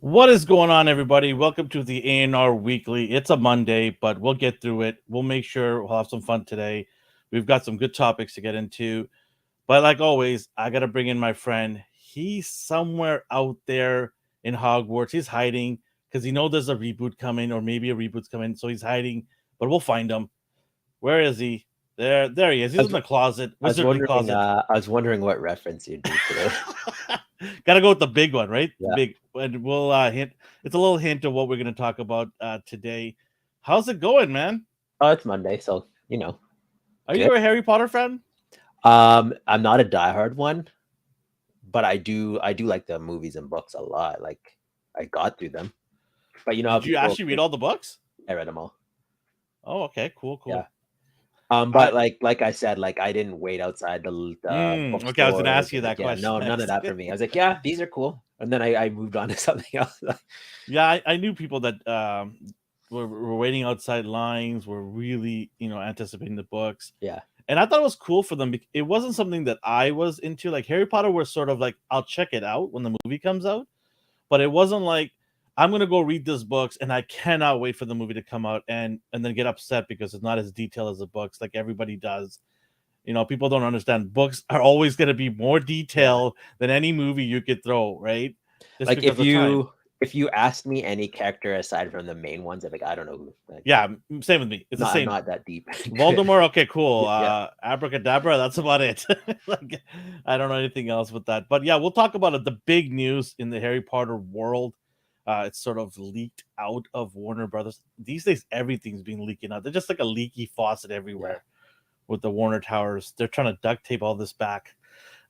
What is going on, everybody? Welcome to the ANR Weekly. It's a Monday, but we'll get through it. We'll make sure we'll have some fun today. We've got some good topics to get into. But like always, I got to bring in my friend. He's somewhere out there in Hogwarts. He's hiding because he knows there's a reboot coming, or maybe a reboot's coming. So he's hiding, but we'll find him. Where is he? There he is. He's in the closet, wizardly closet. I was wondering what reference you'd do today. Gotta go with the big one, right? Yeah. The big, and we'll hint. It's a little hint of what we're going to talk about today. How's it going, man? Oh, it's Monday, so Are you a Harry Potter fan? I'm not a diehard one, but I do like the movies and books a lot. Like I got through them, but did you actually read all the books? I read them all. Oh, okay, cool. Yeah. But like I said, like I didn't wait outside the bookstore. Okay, I was gonna ask you that question. No, none of that for me. I was like, yeah, these are cool, and then I moved on to something else. Yeah, I knew people that were waiting outside lines, were really anticipating the books. Yeah, and I thought it was cool for them. It wasn't something that I was into. Like Harry Potter was sort of like, I'll check it out when the movie comes out, but it wasn't like I'm gonna go read this books and I cannot wait for the movie to come out and then get upset because it's not as detailed as the books, like everybody does. People don't understand. Books are always gonna be more detailed than any movie you could throw, right? Just like if you asked me any character aside from the main ones, I'm like, I don't know who. Like, yeah, same with me. It's the same. Not that deep. Voldemort, okay, cool. Abracadabra, that's about it. Like, I don't know anything else with that. But yeah, we'll talk about it. The big news in the Harry Potter world. It's sort of leaked out of Warner Brothers. These days, everything's being leaking out. They're just like a leaky faucet everywhere with the Warner Towers. They're trying to duct tape all this back.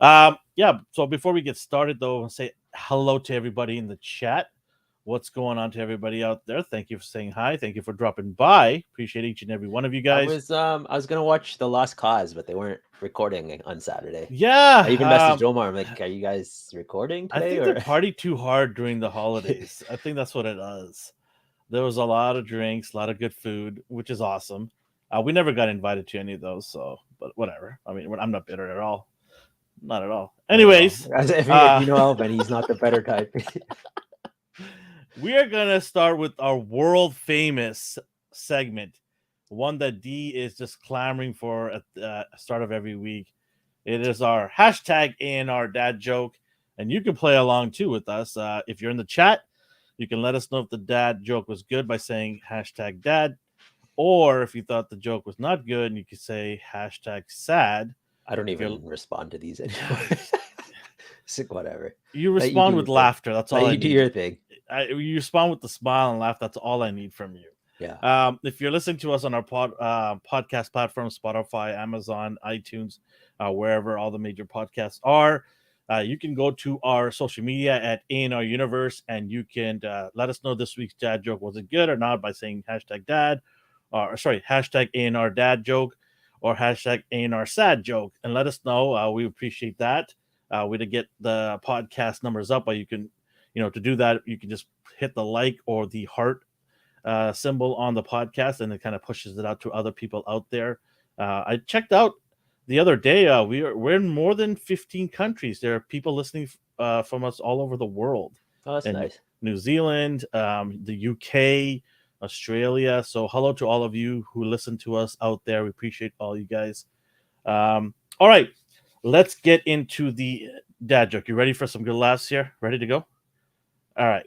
So before we get started, though, I'll say hello to everybody in the chat. What's going on to everybody out there? Thank you for saying hi. Thank you for dropping by. Appreciate each and every one of you guys. I was gonna watch The Lost Cause, but they weren't recording on Saturday. Yeah, I even messaged Omar. I'm like, are you guys recording today? I think they party too hard during the holidays. I think that's what it is. There was a lot of drinks, a lot of good food, which is awesome. We never got invited to any of those, but whatever. I mean, I'm not bitter at all. Not at all. Anyways, if you know Alvin, he's not the better type. We are gonna start with our world famous segment, one that D is just clamoring for at the start of every week. It is our hashtag ANR dad joke, and you can play along too with us. If you're in the chat, you can let us know if the dad joke was good by saying hashtag dad, or if you thought the joke was not good, you could say hashtag sad. I don't even respond to these anymore. Whatever. You respond with laughter. That's all I need. You do your thing. You respond with the smile and laugh. That's all I need from you. Yeah. If you're listening to us on our podcast platforms, Spotify, Amazon, iTunes, wherever all the major podcasts are, you can go to our social media at ANR Universe, and you can let us know this week's dad joke, was it good or not, by saying hashtag dad, hashtag ANR dad joke, or hashtag ANR sad joke, and let us know. We appreciate that. Way to get the podcast numbers up, but you can, to do that, you can just hit the like or the heart symbol on the podcast, and it kind of pushes it out to other people out there. I checked out the other day. We're in more than 15 countries. There are people listening from us all over the world. Oh, that's nice. New Zealand, the UK, Australia. So hello to all of you who listen to us out there. We appreciate all you guys. All right, let's get into the dad joke. You ready for some good laughs here? Ready to go? All right.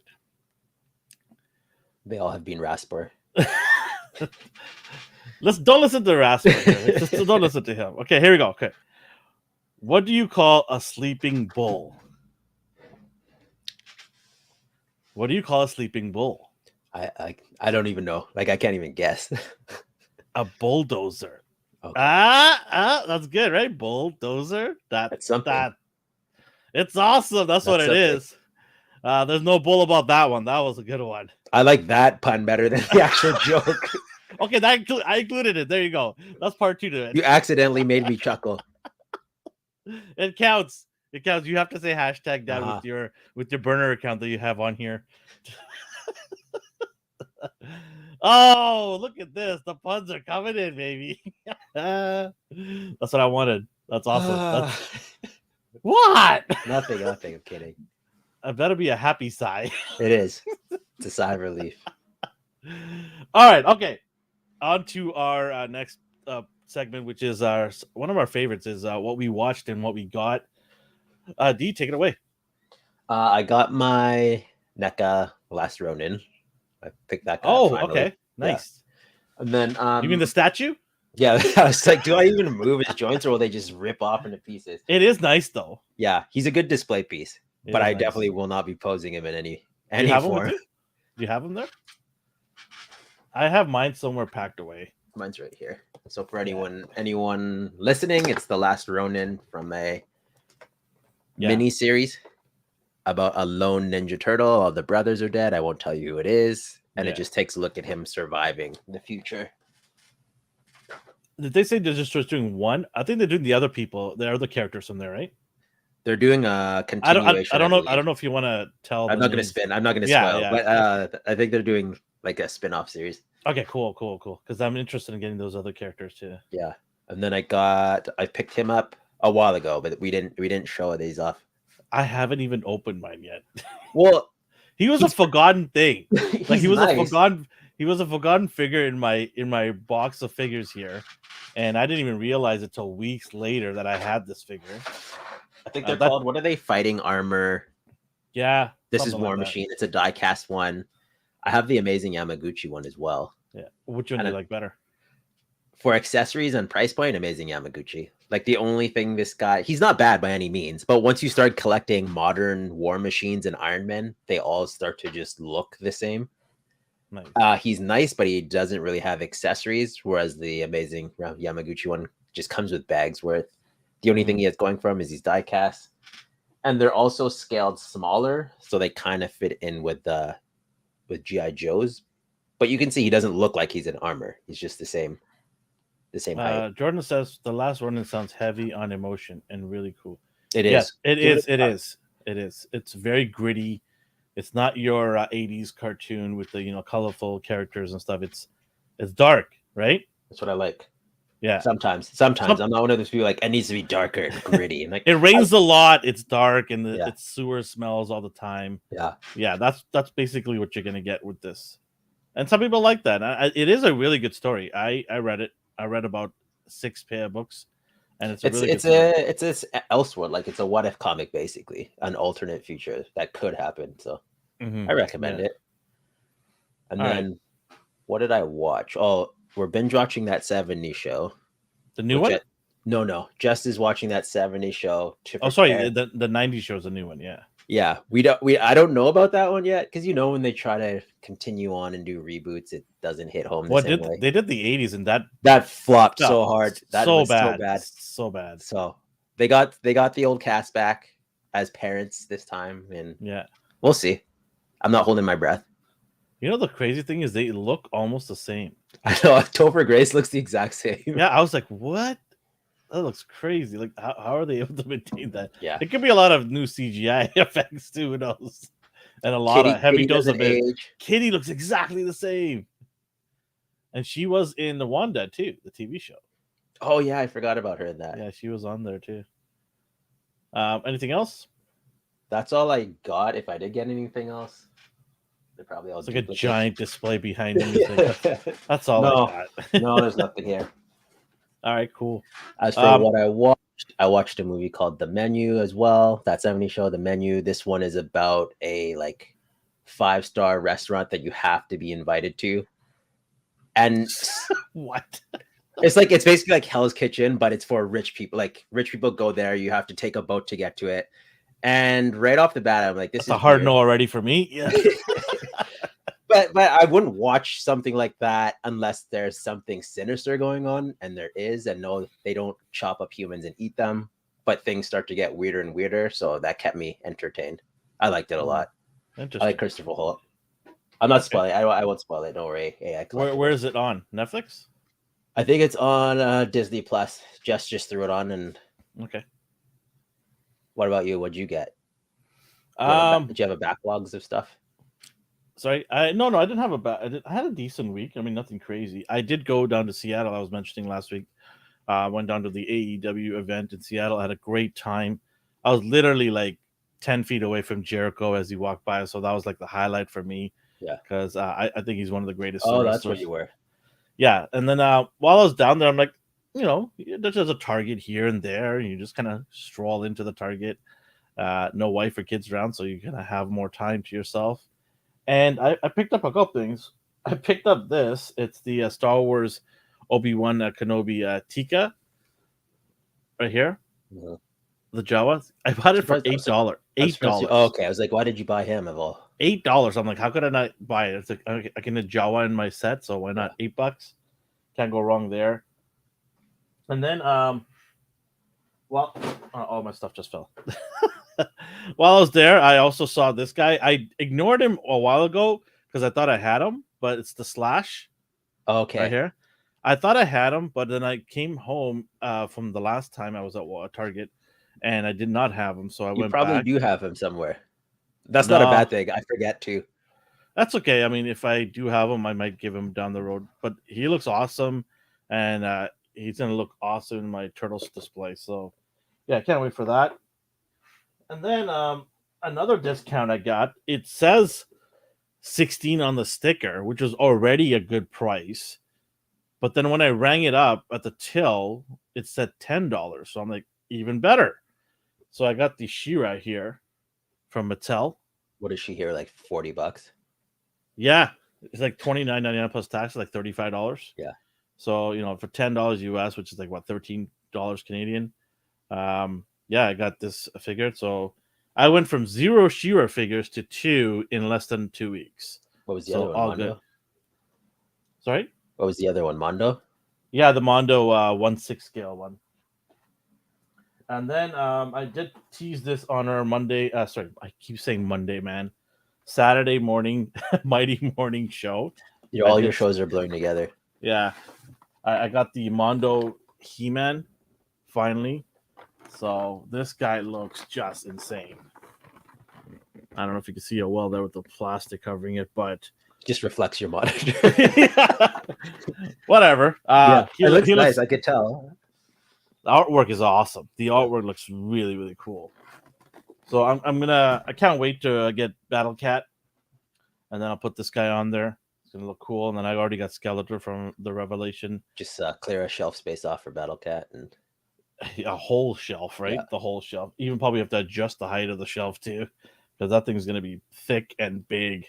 They all have been Rasper. Don't listen to Rasper. Don't listen to him. Okay, here we go. Okay. What do you call a sleeping bull? What do you call a sleeping bull? I don't even know. Like, I can't even guess. A bulldozer. Okay. That's good, right? Bulldozer. That's something. It's awesome. That's what it is. There's no bull about that one. That was a good one. I like that pun better than the actual joke. Okay, I included it. There you go. That's part 2 to it. You accidentally made me chuckle. It counts. It counts. You have to say hashtag dad with your burner account that you have on here. Oh, look at this. The puns are coming in, baby. That's what I wanted. That's awesome. What? Nothing. I'm kidding. better be a happy sigh. It is. It's a sigh of relief. All right, okay. On to our next segment, which is one of our favorites, is what we watched and what we got. D, take it away. I got my NECA Last Ronin. I picked that guy up Oh, finally. okay, Yeah. nice. And then You mean the statue? yeah, I was like, do I even move his joints or will they just rip off into pieces? It is nice though. Yeah, he's a good display piece, It but is I nice. definitely will not be posing him in Do you any have him with form. you? Do you have him there? I have mine somewhere packed away. Mine's right here. So for anyone listening, it's the Last Ronin from a mini series about a lone Ninja Turtle. All the brothers are dead. I won't tell you who it is, and it just takes a look at him surviving the future. Did they say they're just doing one? I think they're doing the other people, the other characters from there, right? They're doing a continuation. I don't know. I don't know if you want to tell. I'm not going to spin. I'm not going to spoil. But I think they're doing like a spin-off series. Okay, cool. Because I'm interested in getting those other characters too. Yeah, and then I picked him up a while ago, but we didn't show these off. I haven't even opened mine yet. Well, he was a forgotten thing. Like he was nice. He was a forgotten figure in my box of figures here, and I didn't even realize it till weeks later that I had this figure. I think they're called. What are they? Fighting armor. Yeah. This is War Machine. It's a die-cast one. I have the amazing Yamaguchi one as well. Yeah. Which one do you like better? For accessories and price point, amazing Yamaguchi. Like the only thing this guy, he's not bad by any means, but once you start collecting modern War Machines and Iron Men, they all start to just look the same. Nice. He's nice, but he doesn't really have accessories, whereas the amazing Yamaguchi one just comes with bags worth. The only thing he has going for him is he's die cast. And they're also scaled smaller, so they kind of fit in with G.I. Joe's. But you can see he doesn't look like he's in armor. He's just the same height. Jordan says the Last Ronin sounds heavy on emotion and really cool. It is. Yes, it is. It's very gritty. It's not your 80s cartoon with the colorful characters and stuff. It's dark, right? That's what I like. Yeah. Sometimes I'm not one of those people like it needs to be darker and gritty. And like it rains a lot. It's dark and the sewer smells all the time. Yeah. That's basically what you're gonna get with this. And some people like that. It is a really good story. I read it. I read about 6 pair of books, and it's Elseworld, like it's a what if comic, basically an alternate future that could happen. So I recommend it. And then what did I watch? Oh, we're binge watching that 70s show. The new one? No. Just is watching that 70s show. Oh, sorry, the 90s show is a new one. Yeah. Yeah, I don't know about that one yet because when they try to continue on and do reboots, it doesn't hit home the same way. They did the 80s and that flopped so hard. That was so bad. So they got the old cast back as parents this time, and we'll see. I'm not holding my breath. The crazy thing is they look almost the same. I know. Topher Grace looks the exact same. Yeah, I was like, what? That looks crazy. Like, how are they able to maintain that? Yeah. It could be a lot of new CGI effects, too. Who knows? And a lot of heavy dose of it. Kitty looks exactly the same. And she was in the Wanda, too, the TV show. Oh, yeah. I forgot about her in that. Yeah, she was on there, too. Anything else? That's all I got. If I did get anything else, they're probably all like a giant display behind them. That's all I got. No, there's nothing here. All right, cool. As for what I watched a movie called The Menu as well. That 70s show, The Menu. This one is about a 5-star restaurant that you have to be invited to. And what? It's basically like Hell's Kitchen, but it's for rich people. Like rich people go there. You have to take a boat to get to it. And right off the bat, I'm like, this is a hard no already for me. Yeah. But I wouldn't watch something like that unless there's something sinister going on, and there is. And no, they don't chop up humans and eat them, but things start to get weirder and weirder. So that kept me entertained. I liked it a lot. I like Christopher Holt. I'm not spoiling. I won't spoil it. Don't worry. Where is it on? Netflix? I think it's on Disney Plus. Just threw it on. And okay. What about you? What'd you get? Did you have a backlogs of stuff? Sorry, I didn't have I had a decent week. I mean, nothing crazy. I did go down to Seattle. I was mentioning last week. Went down to the AEW event in Seattle. I had a great time. I was literally 10 feet away from Jericho as he walked by. So that was like the highlight for me. Yeah. Because I think he's one of the greatest Oh, wrestlers. that's where you were. Yeah. And then while I was down there, I'm like, there's just a Target here and there. And you just kind of stroll into the Target. No wife or kids around, so you kind of have more time to yourself. And I picked up a couple things. I picked up this. It's the Star Wars Obi-Wan Kenobi Tika right here. Mhm. The Jawa. I bought it for $8. $8. Oh, okay. I was like, why did you buy him of all? $8. I'm like, how could I not buy it? It's like I can get Jawa in my set, so why not? $8. Can't go wrong there. And then well, all my stuff just fell. While I was there, I also saw this guy. I ignored him a while ago because I thought I had him, but it's the Slash. Okay. Right here. I thought I had him, but then I came home from the last time I was at Target, and I did not have him. So I went probably back. do have him somewhere. That's not a bad thing. I forget too. That's okay. I mean, if I do have him, I might give him down the road. But he looks awesome, and he's gonna look awesome in my Turtles display. So yeah, I can't wait for that. And then another discount I got. It says 16 on the sticker, which was already a good price. But then when I rang it up at the till, it said $10. So I'm like, even better. So I got the She-Ra here from Mattel. What is she here? Like $40? Yeah. It's like $29.99 plus tax, like $35. Yeah. So, for $10 US, which is like what, $13 Canadian. Yeah, I got this figured. So I went from 0 She-Ra figures to 2 in less than 2 weeks. What was the other one? All Mondo? good. Sorry? What was the other one? Mondo? Yeah, the Mondo 1/6 scale one. And then I did tease this on our Monday. Sorry, I keep saying Monday, man. Saturday morning, Mighty Morning show. All your shows are blurring together. Yeah. I got the Mondo He-Man finally. So this guy looks just insane. I don't know if you can see it well there with the plastic covering it, but just reflects your monitor. Whatever. He looks nice. I could tell. The artwork is awesome. The artwork looks really, really cool. So I can't wait to get Battle Cat, and then I'll put this guy on there. It's gonna look cool. And then I already got Skeletor from the Revelation. Just clear a shelf space off for Battle Cat and a whole shelf, right? Yeah. The whole shelf. Even probably have to adjust the height of the shelf too, because that thing's gonna be thick and big.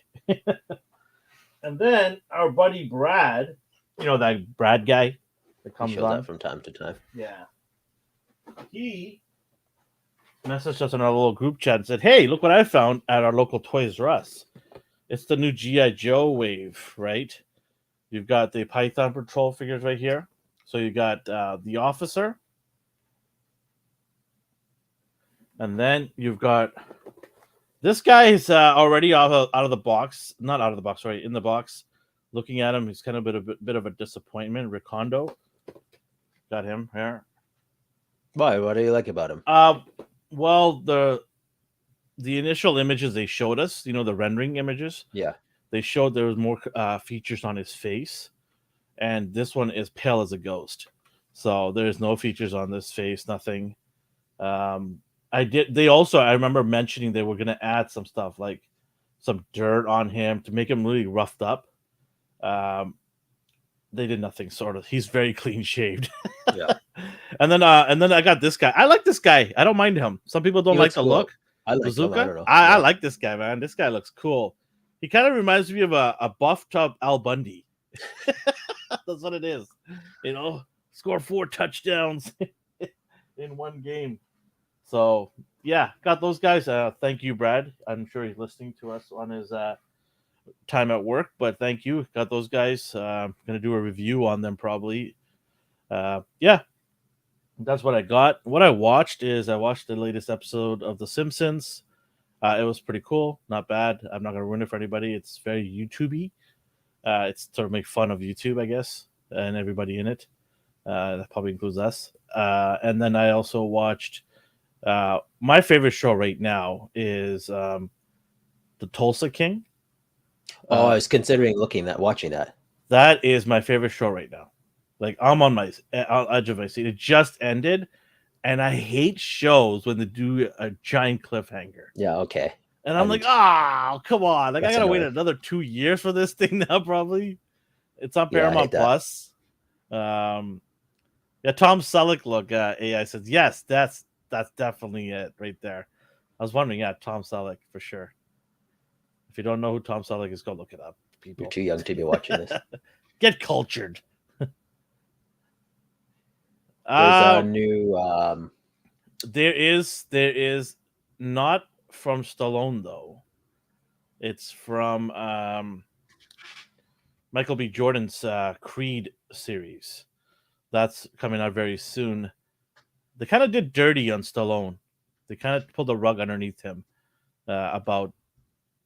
And then our buddy Brad, that Brad guy that comes on from time to time. Yeah. He messaged us in our little group chat and said, "Hey, look what I found at our local Toys R Us. It's the new G.I. Joe wave, right? You've got the Python Patrol figures right here. So you got the Officer. And then you've got this guy is already out of the box. Not out of the box, sorry, in the box. Looking at him, he's kind of a bit of a disappointment. Recondo. Got him here. Why? What do you like about him? Well, the initial images they showed us, the rendering images. Yeah. They showed there was more features on his face, and this one is pale as a ghost. So there's no features on this face, nothing. I remember mentioning they were gonna add some stuff like some dirt on him to make him really roughed up. They did nothing, sort of. He's very clean shaved. Yeah. And then I got this guy. I like this guy. I don't mind him. Some people don't like the look. I like Bazooka. him. I don't know. I like this guy, man. This guy looks cool. He kind of reminds me of a buffed up Al Bundy. That's what it is. Score 4 touchdowns in one game. So yeah, got those guys. Thank you, Brad. I'm sure he's listening to us on his time at work, but thank you. Got those guys. Gonna do a review on them probably. Yeah, that's what I got. What I watched the latest episode of The Simpsons. It was pretty cool, not bad. I'm not gonna ruin it for anybody. It's very YouTubey. It's sort of make fun of YouTube, I guess, and everybody in it. That probably includes us. And then I also watched my favorite show right now is The Tulsa King. I was considering watching that. That is my favorite show right now. Like I'm on my edge of my seat. It just ended, And I hate shows when they do a giant cliffhanger. Yeah, okay. And I'm like, oh, come on. Like, I That's gotta wait annoying. another 2 years for this thing now, probably. It's on Yeah, I hate Paramount that. Plus. Yeah, Tom Selleck look, AI says, yes, that's definitely it right there. I was wondering, yeah, Tom Selleck for sure. If you don't know who Tom Selleck is, go look it up, You're people. too young to be watching this. Get cultured. There's a uh new there is not from Stallone though. It's from Michael B. Jordan's Creed series. That's coming out very soon. They kind of did dirty on Stallone. They kind of pulled the rug underneath him about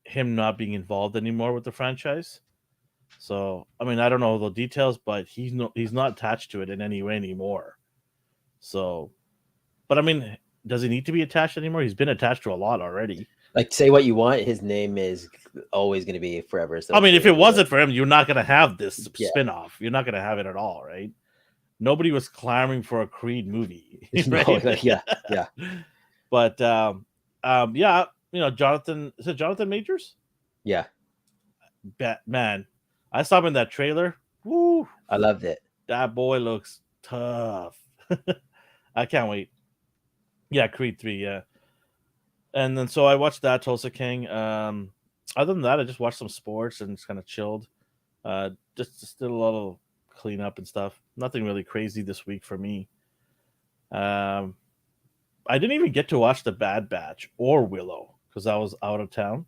him not being involved anymore with the franchise. So, I mean, I don't know the details, but he's not attached to it in any way anymore. So, but I mean, does he need to be attached anymore? He's been attached to a lot already. like say what you want, his name is always going to be forever I mean, if it associated with it. wasn't for him, you're not going to have this Yeah. spinoff. You're not going to have it at all, right? Nobody was clamoring for a Creed movie, No, right? yeah. But yeah, Jonathan, is it Jonathan Majors? Yeah. Man, I saw him in that trailer. Woo! I loved it. That boy looks tough. I can't wait. Yeah, Creed 3, yeah. And then so I watched that Tulsa King. Other than that, I just watched some sports and just kind of chilled. Just did a lot of cleanup and stuff. Nothing really crazy this week for me. I didn't even get to watch The Bad Batch or Willow because I was out of town.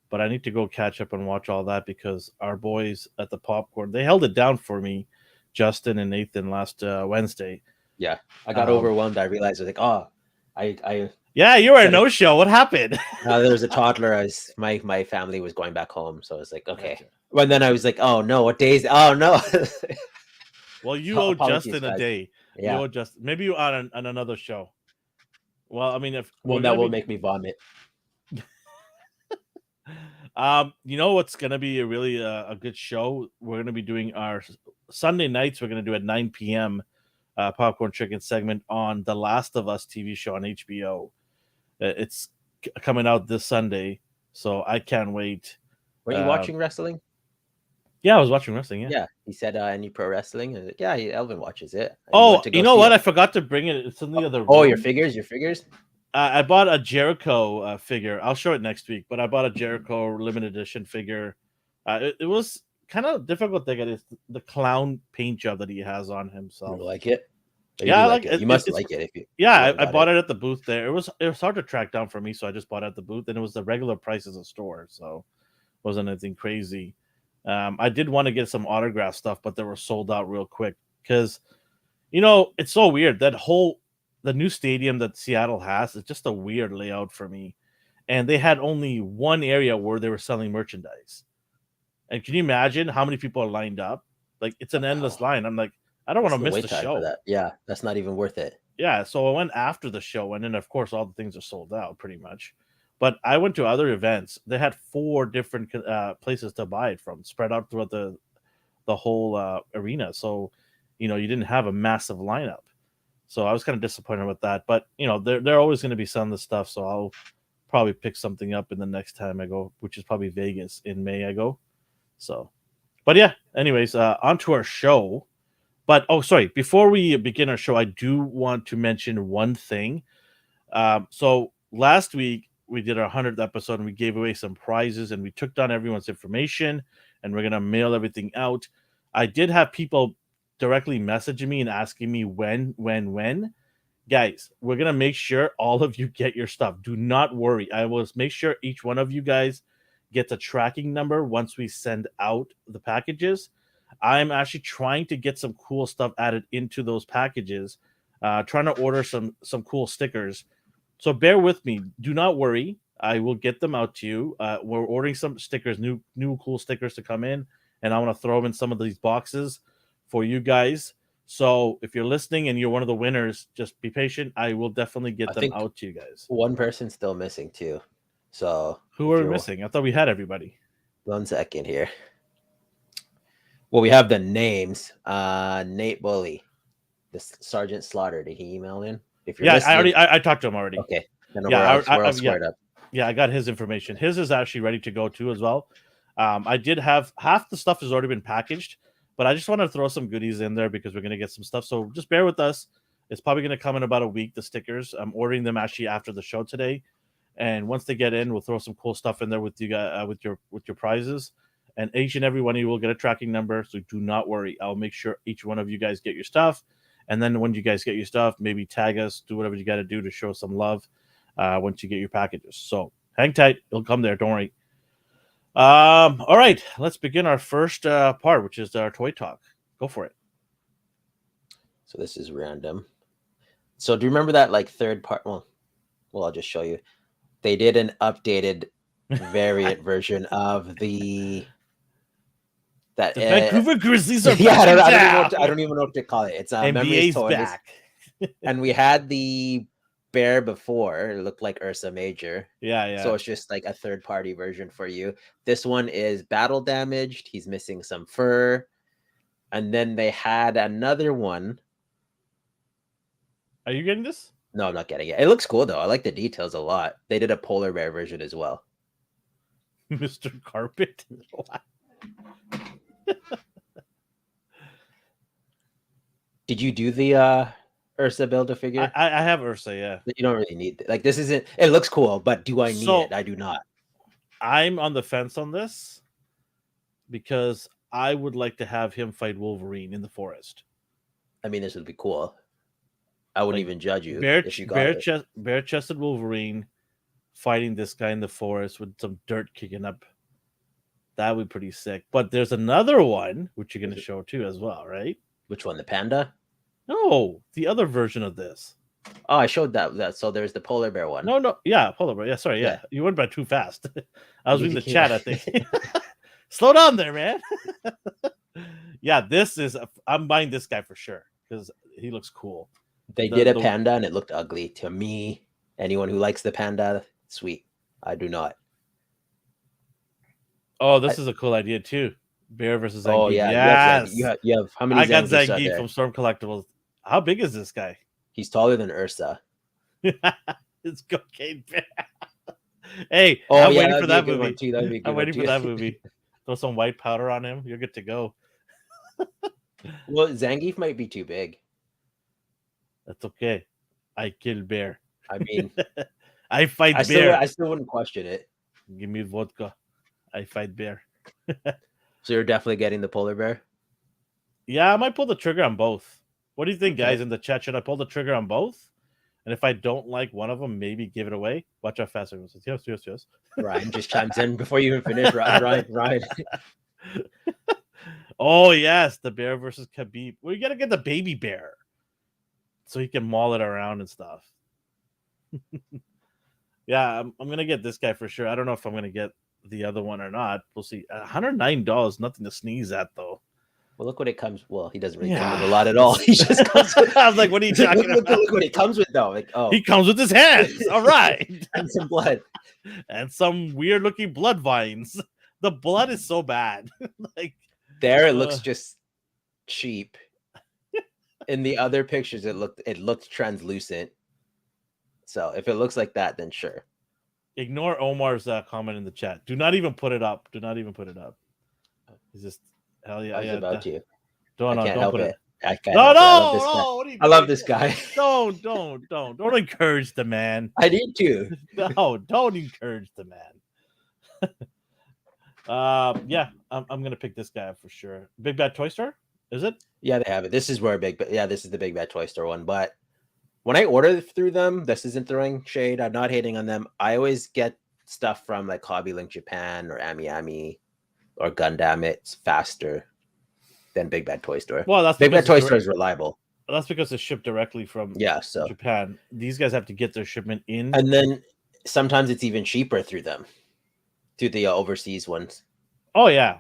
But I need to go catch up and watch all that because our boys at the Popcorn, they held it down for me, Justin and Nathan, last Wednesday. Yeah. I got overwhelmed. I realized I was like, oh, I yeah, you were a no show. What happened? there was a toddler. My family was going back home, so I was like, okay. Gotcha. Well, then I was like, oh no, what days? Oh no. Well, you owe Justin a day. Yeah. You owe Justin. Maybe you on another show. Well, I mean, if well, that will make me vomit. You know what's gonna be a really a good show? We're gonna be doing our Sunday nights. We're gonna do at 9 p.m. Popcorn Chicken segment on The Last of Us TV show on HBO. It's coming out this Sunday, so I can't wait. Were you watching wrestling? Yeah, I was watching wrestling. Yeah. He said any pro wrestling. And yeah, Elvin watches it. Oh, you know what? I forgot to bring it. It's in the other room. Oh, your figures. I bought a Jericho figure. I'll show it next week, but I bought a Jericho limited edition figure. It was kind of difficult to get. It's the clown paint job that he has on himself. You like it? Yeah, I like it. You must like it if you. Yeah, I bought it at the booth there. It was hard to track down for me, so I just bought it at the booth, and it was the regular price as a store, so it wasn't anything crazy. I did want to get some autograph stuff, but they were sold out real quick because, it's so weird. The new stadium that Seattle has is just a weird layout for me. And they had only one area where they were selling merchandise. And can you imagine how many people are lined up? Like, it's an endless line. I'm like, I don't want to miss the show. That. Yeah, that's not even worth it. Yeah, so I went after the show, and then, of course, all the things are sold out pretty much. But I went to other events. They had 4 different places to buy it from, spread out throughout the whole arena. So, you didn't have a massive lineup. So I was kind of disappointed with that. But, they're always going to be selling the stuff. So I'll probably pick something up in the next time I go, which is probably Vegas in May I go. So, but yeah, anyways, on to our show. But, sorry, before we begin our show, I do want to mention one thing. So last week we did our 100th episode and we gave away some prizes and we took down everyone's information and we're going to mail everything out. I did have people directly messaging me and asking me when. Guys, we're going to make sure all of you get your stuff. Do not worry. I will make sure each one of you guys gets a tracking number once we send out the packages. I'm actually trying to get some cool stuff added into those packages, trying to order some cool stickers. So bear with me. Do not worry. I will get them out to you. We're ordering some stickers, new cool stickers to come in, and I want to throw them in some of these boxes for you guys. So if you're listening and you're one of the winners, just be patient. I will definitely get them out to you guys. One person's still missing too. So who are we missing? I thought we had everybody. 1 second here. Well, we have the names. Nate Bully, the Sergeant Slaughter. Did he email in? If you're Yeah, listening, I talked to him already. okay, then Yeah, we're all yeah, squared up. yeah. I got his information. His is actually ready to go too as well. I did have half the stuff has already been packaged, but I just want to throw some goodies in there because we're gonna get some stuff. So just bear with us. It's probably gonna come in about a week. The stickers. I'm ordering them actually after the show today, and once they get in, we'll throw some cool stuff in there with you guys with your prizes. And each and every one of you will get a tracking number, so do not worry. I'll make sure each one of you guys get your stuff. And then when you guys get your stuff, maybe tag us, do whatever you got to do to show some love once you get your packages. So hang tight. It'll come there. Don't worry. All right. Let's begin our first part, which is our toy talk. Go for it. So this is random. So do you remember that like third part? Well, I'll just show you. They did an updated variant version of the Vancouver Grizzlies are yeah, back. I don't even know what to call it. It's NBA's Toys. back. And we had the bear before. It looked like Ursa Major. Yeah. So it's just like a third-party version for you. This one is battle damaged. He's missing some fur. And then they had another one. Are you getting this? No, I'm not getting it. It looks cool though. I like the details a lot. They did a polar bear version as well. Mr. Carpet. Did you do the Ursa Build-A-Figure? I have Ursa, yeah. You don't really need it. Like this isn't. It looks cool, but do I need it? I do not. I'm on the fence on this because I would like to have him fight Wolverine in the forest. I mean, this would be cool. I wouldn't even judge you if you got bare-chested Wolverine fighting this guy in the forest with some dirt kicking up. That would be pretty sick. But there's another one which you're going to show too as well, right? Which one? The panda? No, the other version of this. Oh, I showed that. So there's the polar bear one. No, yeah, polar bear. Yeah, sorry, yeah. You went by too fast. I was reading the chat, I think. Slow down there, man. Yeah, this is. I'm buying this guy for sure because he looks cool. They did a panda and it looked ugly to me. Anyone who likes the panda, sweet. I do not. Oh, this is a cool idea too. Bear versus Zangief. Oh yeah, yes. You have how many? I got Zangief from Storm Collectibles. How big is this guy? He's taller than Ursa. It's Cocaine Bear. Hey, I'm waiting for that movie. Too. I'm waiting for that movie. Throw some white powder on him. You're good to go. Well, Zangief might be too big. That's okay. I kill bear. I mean, I fight bear. I still wouldn't question it. Give me vodka. I fight bear. So you're definitely getting the polar bear? Yeah, I might pull the trigger on both. What do you think, guys, in the chat? Should I pull the trigger on both? And if I don't like one of them, maybe give it away. Watch how fast it goes. Yes. Ryan just chimes in before you even finish. Ryan. Oh, yes, the bear versus Khabib. Well, you got to get the baby bear so he can maul it around and stuff. Yeah, I'm going to get this guy for sure. I don't know if I'm going to get the other one or not. We'll see. $109, nothing to sneeze at, though. Well, look what it comes. Well, he doesn't really come with a lot at all. He just comes with, I was like, what are you talking about? Look what he comes with, though. Like, he comes with his hands. All right. And some blood. And some weird looking blood vines. The blood is so bad. Like there, it looks just cheap. In the other pictures, it looked translucent. So if it looks like that, then sure. Ignore Omar's comment in the chat. Do not even put it up. He's just hell yeah. I was about to. Don't help it. I can't. No. I love this guy. Don't encourage the man. I need to. No, don't encourage the man. Yeah, I'm gonna pick this guy up for sure. Big Bad Toy Store, is it? Yeah, they have it. This is this is the Big Bad Toy Store one. But when I order through them, this isn't throwing shade. I'm not hating on them. I always get stuff from like Hobby Link Japan or Ami or Gundam. It's faster than Big Bad Toy Store. Well, that's Big Bad Toy Store is reliable. That's because it's shipped directly from so Japan. These guys have to get their shipment in, and then sometimes it's even cheaper through them, through the overseas ones. Oh yeah,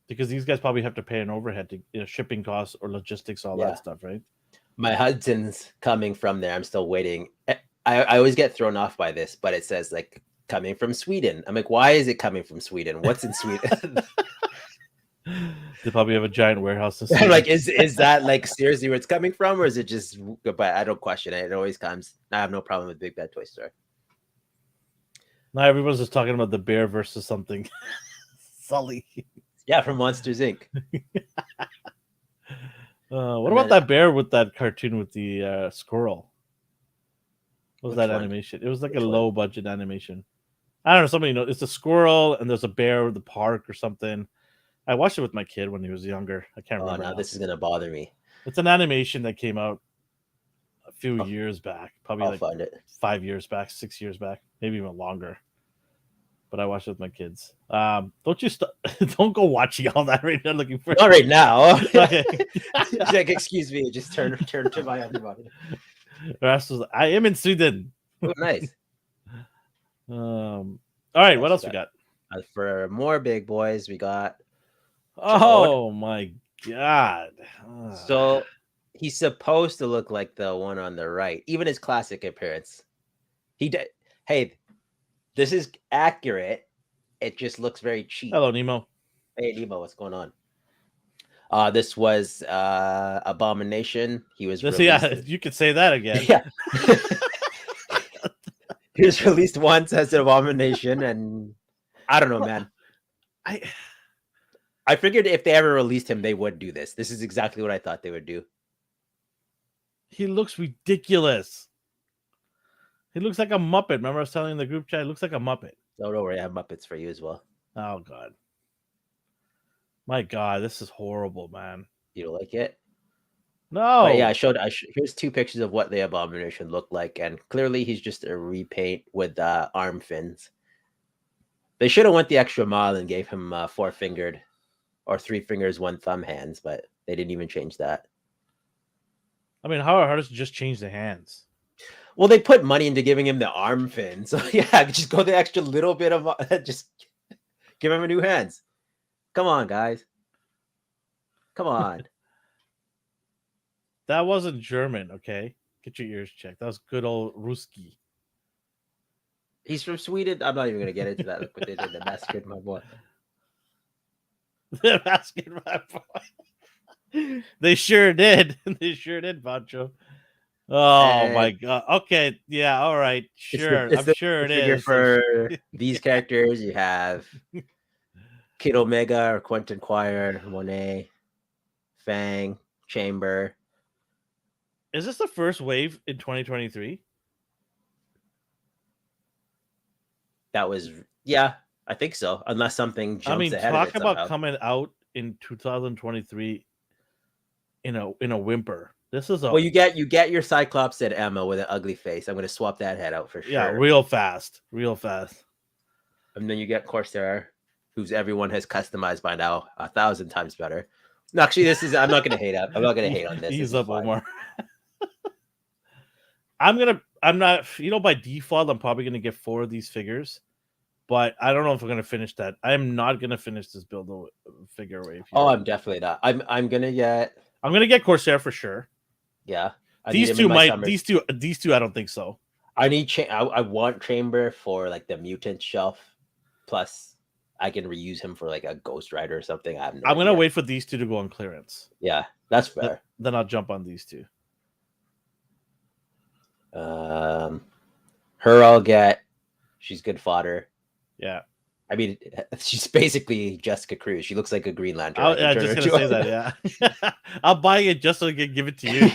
because these guys probably have to pay an overhead to shipping costs or logistics, all that stuff, right? My Hudson's coming from there. I'm still waiting. I always get thrown off by this, but it says like coming from Sweden. I'm like, why is it coming from Sweden? What's in Sweden? They probably have a giant warehouse. I'm like, is that like seriously where it's coming from, or is it just? But I don't question it. It always comes. I have no problem with Big Bad Toy Store. Now everyone's just talking about the bear versus something. Sully. Yeah, from Monsters Inc. What about that bear with that cartoon with the squirrel? What was Which that one? animation? It was like Which a one? low budget animation. I don't know. Somebody knows. It's a squirrel and there's a bear at the park or something. I watched it with my kid when he was younger. I can't Oh, remember. now Now. this is gonna bother me. It's an animation that came out a few years back, probably I'll like find it. 5 years back, 6 years back, maybe even longer. But I watched it with my kids. Don't you don't go watching all that right now. Looking for Not right now. Okay. Like, excuse me, just turn to my underbody. I am in Sweden. Oh, nice. All right, what else we got? For more big boys, we got. Oh my god! So he's supposed to look like the one on the right, even his classic appearance. He did. Hey, this is accurate. It just looks very cheap. Hello, Nemo. Hey, Nemo, what's going on? This was Abomination. He was released. Yeah, you could say that again. Yeah. He was released once as an Abomination, and I don't know, man. I figured if they ever released him, they would do this. This is exactly what I thought they would do. He looks ridiculous. He looks like a Muppet. Remember I was telling you in the group chat? He looks like a Muppet. Oh, don't worry, I have Muppets for you as well. Oh, God. My God, this is horrible, man. You don't like it? No. But yeah, here's 2 pictures of what the Abomination looked like, and clearly he's just a repaint with arm fins. They should have went the extra mile and gave him 4-fingered or 3 fingers, 1 thumb hands, but they didn't even change that. I mean, how hard is it just change the hands? Well, they put money into giving him the arm fin, so yeah, just go the extra little bit of just give him a new hands. Come on, guys. Come on. That wasn't German, okay? Get your ears checked. That was good old Ruski. He's from Sweden. I'm not even going to get into that. Look what they did. They massacred my boy. They massacred my boy. They sure did. They sure did, Pancho. Oh, my God. Okay. Yeah. All right. Sure. I'm sure it is. For these characters, you have Kid Omega or Quentin Quire, Monet, Fang, Chamber. Is this the first wave in 2023? That was, yeah, I think so. Unless something jumps ahead of it. Talk about coming out in 2023 in a whimper. This is well, you get your Cyclops and Emma with an ugly face. I'm going to swap that head out for sure. Yeah, real fast. And then you get Corsair, who's everyone has customized by now 1,000 times better. No, actually, I'm not going to hate up. I'm not going to hate on this. Ease up, Omar. I'm not, by default, I'm probably going to get 4 of these figures, but I don't know if I'm going to finish that. I'm not going to finish this build figure wave here. Oh, I'm definitely not. I'm going to get Corsair for sure. Yeah. These two, I don't think so. I want Chamber for like the mutant shelf. Plus, I can reuse him for like a Ghost Rider or something. I'm going to wait for these 2 to go on clearance. Yeah, that's fair. Then I'll jump on these 2. Her I'll get. She's good fodder. Yeah. I mean, she's basically Jessica Cruz. She looks like a Green Lantern. I just gonna say that. Yeah, I'll buy it just so I can give it to you.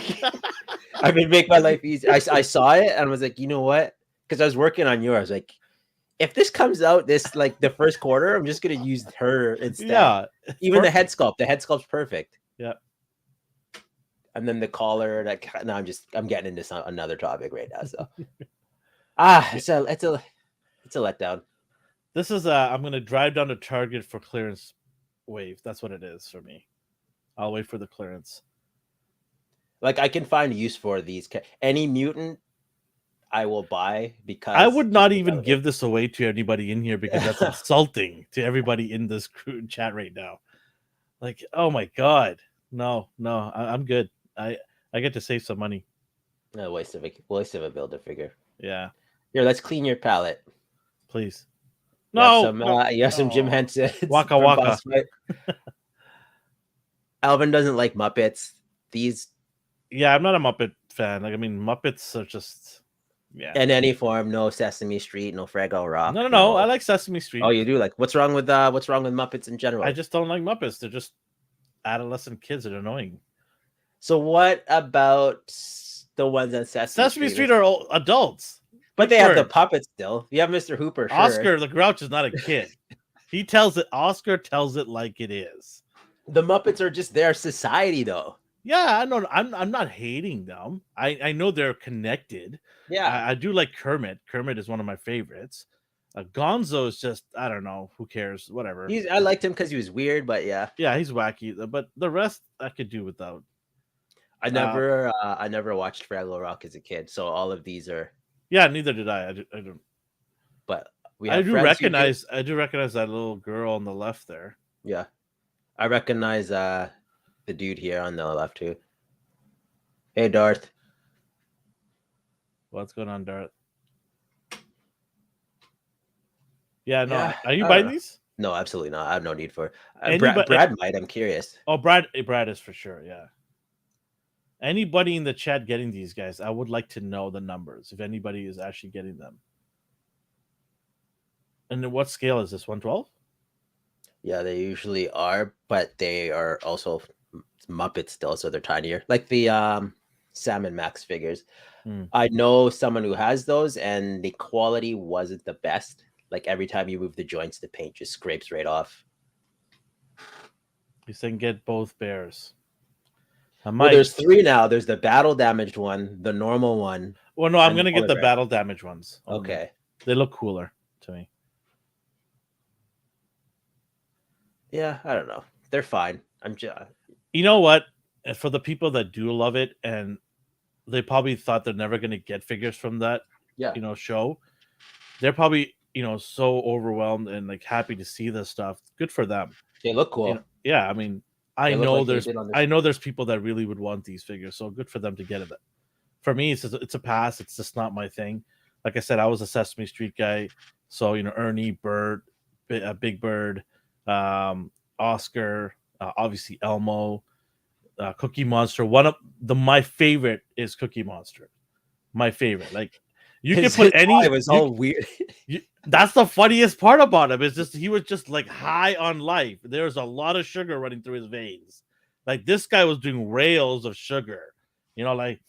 I mean, make my life easy. I saw it and was like, you know what? Because I was working on yours. Like, if this comes out the first quarter, I'm just gonna use her instead. Yeah, even the head sculpt. The head sculpt's perfect. Yeah. And then the collar. I'm getting into another topic right now. So, it's a letdown. This is I'm gonna drive down to Target for clearance wave. That's what it is for me. I'll wait for the clearance. Like, I can find use for these. Any mutant, I will buy, because I would not even give this away to anybody in here because that's insulting to everybody in this chat right now. Like, oh my God, no, I'm good. I get to save some money. No waste of a builder figure. Yeah. Here, let's clean your palette, please. You have some Jim Henson. Waka. Alvin doesn't like Muppets. These Yeah, I'm not a Muppet fan. Like, I mean, Muppets are just, yeah. in any form, no Sesame Street, no Fraggle Rock. No. I like Sesame Street. Oh, you do? Like, what's wrong with Muppets in general? I just don't like Muppets. They're just adolescent kids that are annoying. So what about the ones on Sesame Street are all adults, but they have the puppets still. You have Mr. Hooper. Sure. Oscar the Grouch is not a kid. Oscar tells it like it is. The Muppets are just their society, though. Yeah, I know. I'm not hating them. I know they're connected. Yeah, I do like Kermit. Kermit is one of my favorites. Gonzo is just, I don't know. Who cares? Whatever. I liked him because he was weird, but yeah. Yeah, he's wacky. But the rest I could do without. I never watched Fraggle Rock as a kid, so all of these are. Yeah, neither did I. I don't. But I do recognize that little girl on the left there. Yeah, I recognize the dude here on the left too. Hey, Darth. What's going on, Darth? Yeah, no. Yeah, are you buying these? No, absolutely not. I have no need for it. Brad might. I'm curious. Oh, Brad is for sure. Yeah. Anybody in the chat getting these guys? I would like to know the numbers if anybody is actually getting them. And then what scale is this? 112? Yeah, they usually are, but they are also Muppets still, so they're tinier. Like the Sam and Max figures. I know someone who has those, and the quality wasn't the best. Like every time you move the joints, the paint just scrapes right off. He's saying get both bears. Well, there's 3 now. There's the battle damaged one, the normal one. Well, no, I'm gonna get the battle damaged ones. Okay, they look cooler to me. Yeah, I don't know. They're fine. I'm just. You know what? For the people that do love it, and they probably thought they're never gonna get figures from that, show. They're probably so overwhelmed and like happy to see this stuff. Good for them. They look cool. Yeah, I mean, I know there's people that really would want these figures, so good for them to get it. For me, it's a pass. It's just not my thing. Like I said, I was a Sesame Street guy, so Ernie, Bert, Big Bird, Oscar, obviously Elmo, Cookie Monster. My favorite is Cookie Monster. My favorite. Like you can put any. It was all weird. That's the funniest part about him. Is just he was just like high on life. There was a lot of sugar running through his veins. Like this guy was doing rails of sugar. Like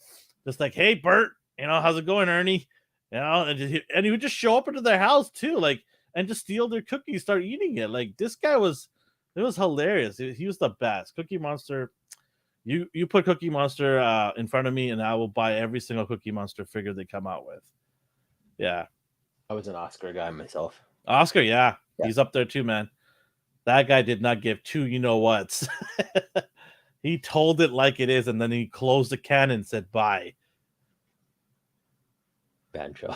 just like, hey Bert, how's it going, Ernie? And he would just show up into their house too, like, and just steal their cookies, start eating it. Like this guy was hilarious. He was the best. Cookie Monster. You put Cookie Monster in front of me, and I will buy every single Cookie Monster figure they come out with. Yeah. I was an Oscar guy myself. Oscar, yeah. He's up there too, man. That guy did not give two you-know-whats. He told it like it is, and then he closed the can and said bye. Banjo.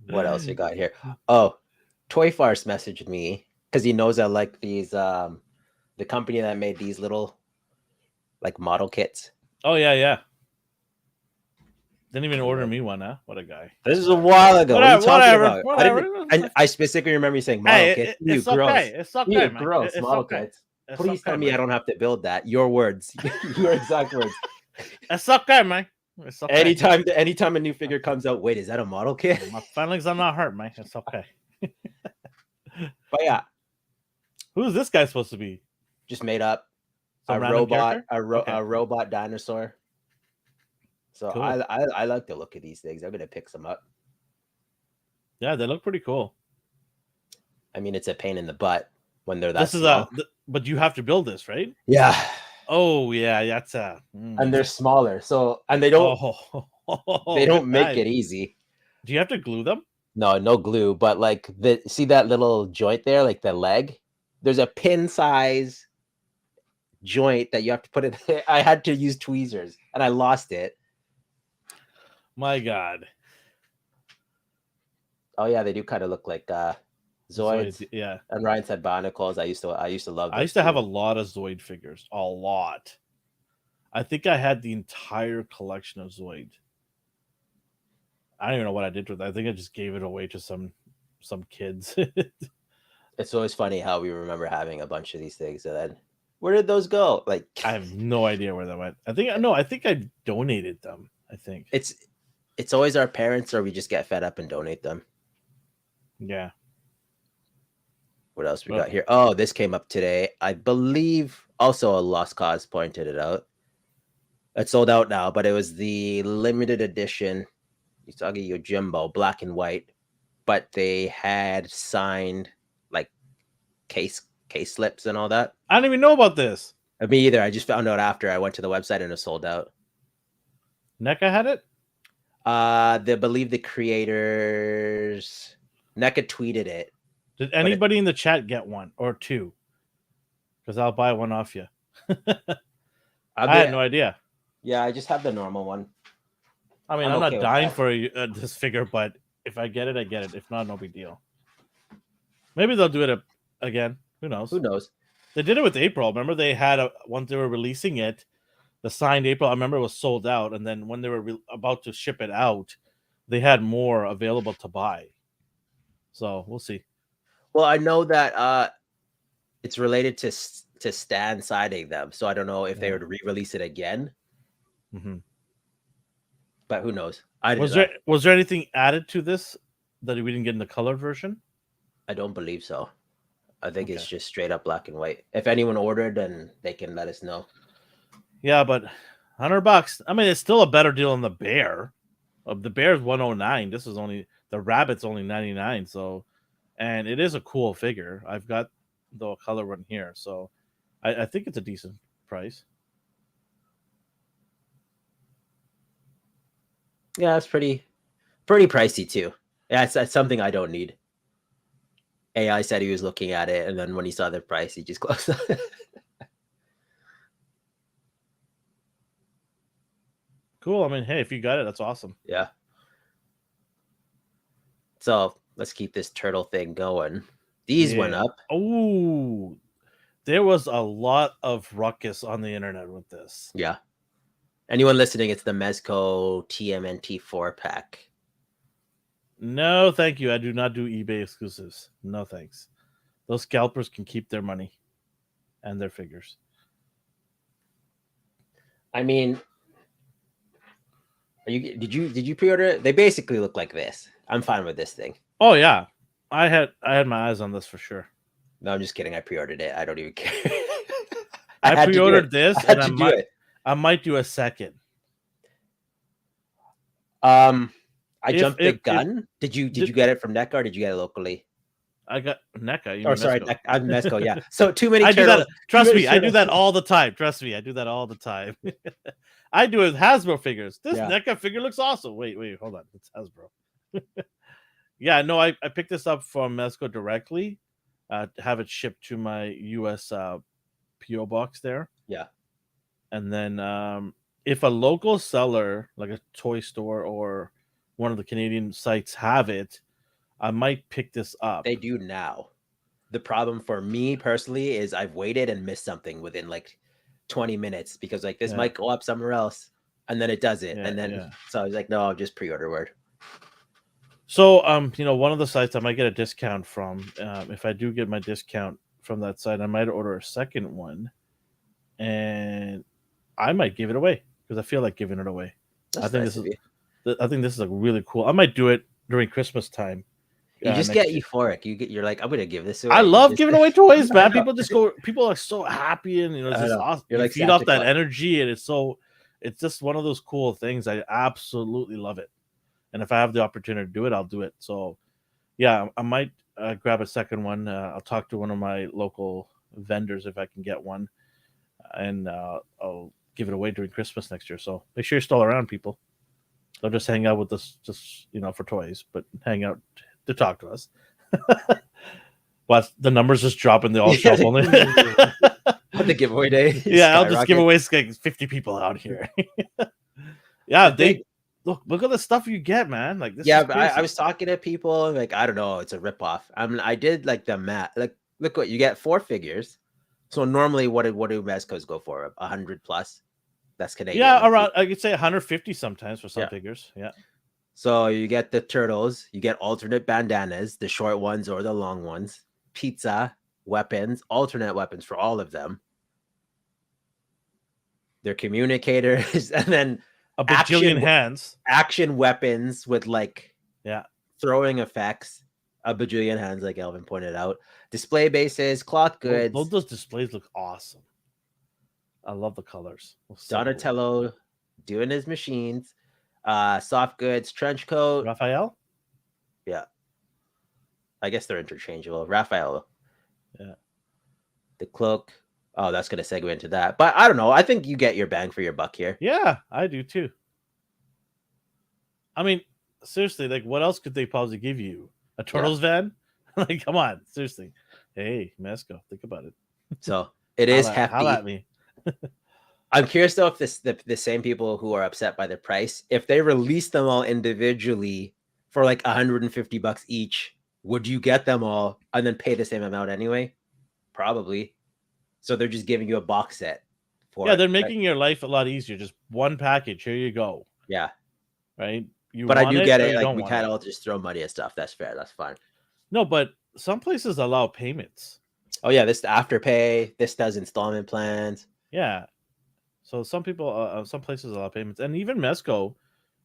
What else you got here? Oh, Toy Farce messaged me because he knows I like these, the company that made these little, like, model kits. Oh, yeah. Didn't even order me one, huh? What a guy. This is a while ago. Whatever. I specifically remember you saying model kits. It's okay. It's okay, man. Gross. Model kits. Please tell me I don't have to build that. Your words. Your exact words. It's okay, man. It's okay. Anytime a new figure comes out, wait, is that a model kit? My feelings are not hurt, man. It's okay. But yeah. Who is this guy supposed to be? Just made up. A robot dinosaur. So cool. I like the look of these things. I'm gonna pick some up. Yeah, they look pretty cool. I mean, it's a pain in the butt when they're that small. But you have to build this, right? Yeah. Oh yeah, that's and they're smaller. So and they don't make it easy. Do you have to glue them? No glue, but like see that little joint there, like the leg? There's a pin size joint that you have to put it. I had to use tweezers and I lost it. My God. Oh yeah, they do kind of look like Zoids. Yeah. And Ryan said Bionicles. I used to love. I used to have a lot of Zoid figures. A lot. I think I had the entire collection of Zoid. I don't even know what I did with it. I think I just gave it away to some kids. It's always funny how we remember having a bunch of these things, and then where did those go? Like, I have no idea where that went. I think I donated them. I think. it's always our parents, or we just get fed up and donate them. Yeah. What else we Well, got here? Oh, this came up today. I believe also a Lost Cause pointed it out. It's sold out now, but it was the limited edition Usagi Yojimbo, black and white, but they had signed like case slips and all that. I didn't even know about this. Me either. I just found out after I went to the website and it was sold out. NECA had it? They believe the creators NECA tweeted it. Did anybody in the chat get one or two? Because I'll buy one off you. I had no idea. Yeah, I just have the normal one. I mean, I'm not dying for this figure, but if I get it, I get it. If not, no big deal. Maybe they'll do it again. Who knows? Who knows? They did it with April. Remember, they had once they were releasing it, the signed April. I remember it was sold out, and then when they were about to ship it out, they had more available to buy. So we'll see. Well, I know that it's related to Stan signing them, so I don't know if they would re-release it again. Mm-hmm. But who knows? Was there anything added to this that we didn't get in the color version? I don't believe so. I think it's just straight up black and white. If anyone ordered, then they can let us know. Yeah, but $100. I mean, it's still a better deal than the bear. The bear is 109. This is only the rabbit's only 99. So, and it is a cool figure. I've got the color one here, so I think it's a decent price. Yeah, it's pretty pricey too. Yeah, that's something I don't need. AI said he was looking at it, and then when he saw the price, he just closed. Cool. I mean, hey, if you got it, that's awesome. Yeah. So let's keep this turtle thing going. These went up. Oh, there was a lot of ruckus on the internet with this. Yeah. Anyone listening, it's the Mezco TMNT 4-pack. No, thank you. I do not do eBay exclusives. No, thanks. Those scalpers can keep their money and their figures. I mean, did you pre-order it? They basically look like this. I'm fine with this thing. Oh yeah, I had my eyes on this for sure. No, I'm just kidding. I pre-ordered it. I don't even care. I pre-ordered this, and I might do a second. I jumped the gun. Did you get it from NECA or did you get it locally? I got NECA. Or sorry, I'm Mezco. Yeah. So too many. I do that. Trust me, I do that all the time. Trust me, I do that all the time. I do it with Hasbro figures. This NECA figure looks awesome. Wait, hold on. It's Hasbro. Yeah, no, I picked this up from Mezco directly. Have it shipped to my US PO box there. Yeah. And then if a local seller like a toy store or one of the Canadian sites have it, I might pick this up. They do now. The problem for me personally is I've waited and missed something within like 20 minutes because like this might go up somewhere else and then it does it. And then so I was like, no, I'll just pre-order word. So one of the sites I might get a discount from. If I do get my discount from that site, I might order a second one and I might give it away because I feel like giving it away. I think this is like really cool. I might do it during Christmas time. You just get euphoric. You're like, I'm gonna give this away. I love giving away toys, man. People are so happy and it's just awesome. You're like, feed off that energy, and it's just one of those cool things. I absolutely love it. And if I have the opportunity to do it, I'll do it. So yeah, I might grab a second one. I'll talk to one of my local vendors if I can get one, and I'll give it away during Christmas next year. So make sure you're still around, people. Don't just hang out with us just for toys, but hang out to talk to us. But the numbers just drop in the all shop only. The giveaway day. Yeah, I'll just give away 50 people out here. Yeah, look at the stuff you get, man. Like this. Yeah, but I was talking to people like, I don't know, it's a ripoff. I mean, I did like the math. Like, look what you get 4 figures. So normally, what do Mezcos go for? 100 plus. That's Canadian. Yeah, around I could say 150 sometimes for some figures. Yeah. So you get the turtles, you get alternate bandanas, the short ones or the long ones. pizza weapons, alternate weapons for all of them. Their communicators, and then a bajillion hands. Action weapons with like Yeah, throwing effects. A bajillion hands, like Elvin pointed out. Display bases, cloth goods. Those displays look awesome. I love the colors. So Donatello cool. Doing his machines. Soft goods, trench coat. Raphael? Yeah. I guess they're interchangeable. Raphael. Yeah. The cloak. Oh, that's going to segue into that. But I don't know. I think you get your bang for your buck here. Yeah, I do too. I mean, seriously, like, what else could they possibly give you? A Turtles van? Like, come on, seriously. Hey, Mesco, think about it. So it is hefty. Holla at me. I'm curious though if the same people who are upset by the price, if they release them all individually for like $150 each, would you get them all and then pay the same amount anyway? Probably. So they're just giving you a box set for they're making your life a lot easier. Just one package. Here you go. Yeah. Right. But I do get it. Like we can't all just throw money at stuff. That's fair. That's fine. No, but some places allow payments. Oh yeah, this afterpay. This does installment plans. Yeah. So some people, some places allow payments, and even Mesco,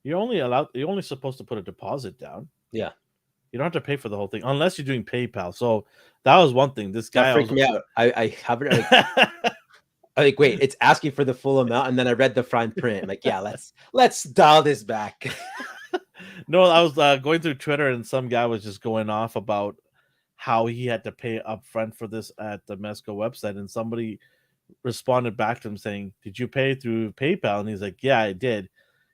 you're only supposed to put a deposit down. Yeah. You don't have to pay for the whole thing unless you're doing PayPal. So that was one thing. This guy freaked me out. I haven't. Like, wait, it's asking for the full amount, and then I read the fine print. I'm like, yeah, let's dial this back. No, I was going through Twitter, and some guy was just going off about how he had to pay upfront for this at the Mesco website, and somebody responded back to him saying, "Did you pay through PayPal?" And he's like, "Yeah, I did."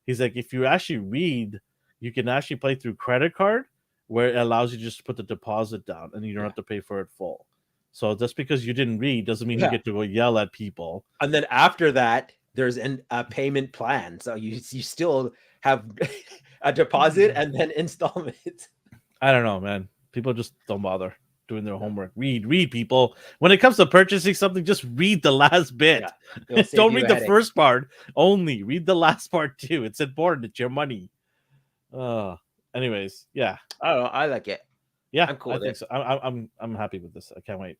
He's like, "If you actually read, you can actually play through credit card, where it allows you just to put the deposit down, and you don't have to pay for it full." So just because you didn't read doesn't mean you get to go yell at people. And then after that, there's a payment plan, so you still have a deposit and then installment. I don't know, man. People just don't bother doing their homework. Read, people. When it comes to purchasing something, just read the last bit. Yeah, don't read the first part only. Read the last part too. It's important. It's your money. Anyways, yeah. I don't know. I like it. Yeah, I'm cool. I think so. I'm happy with this. I can't wait.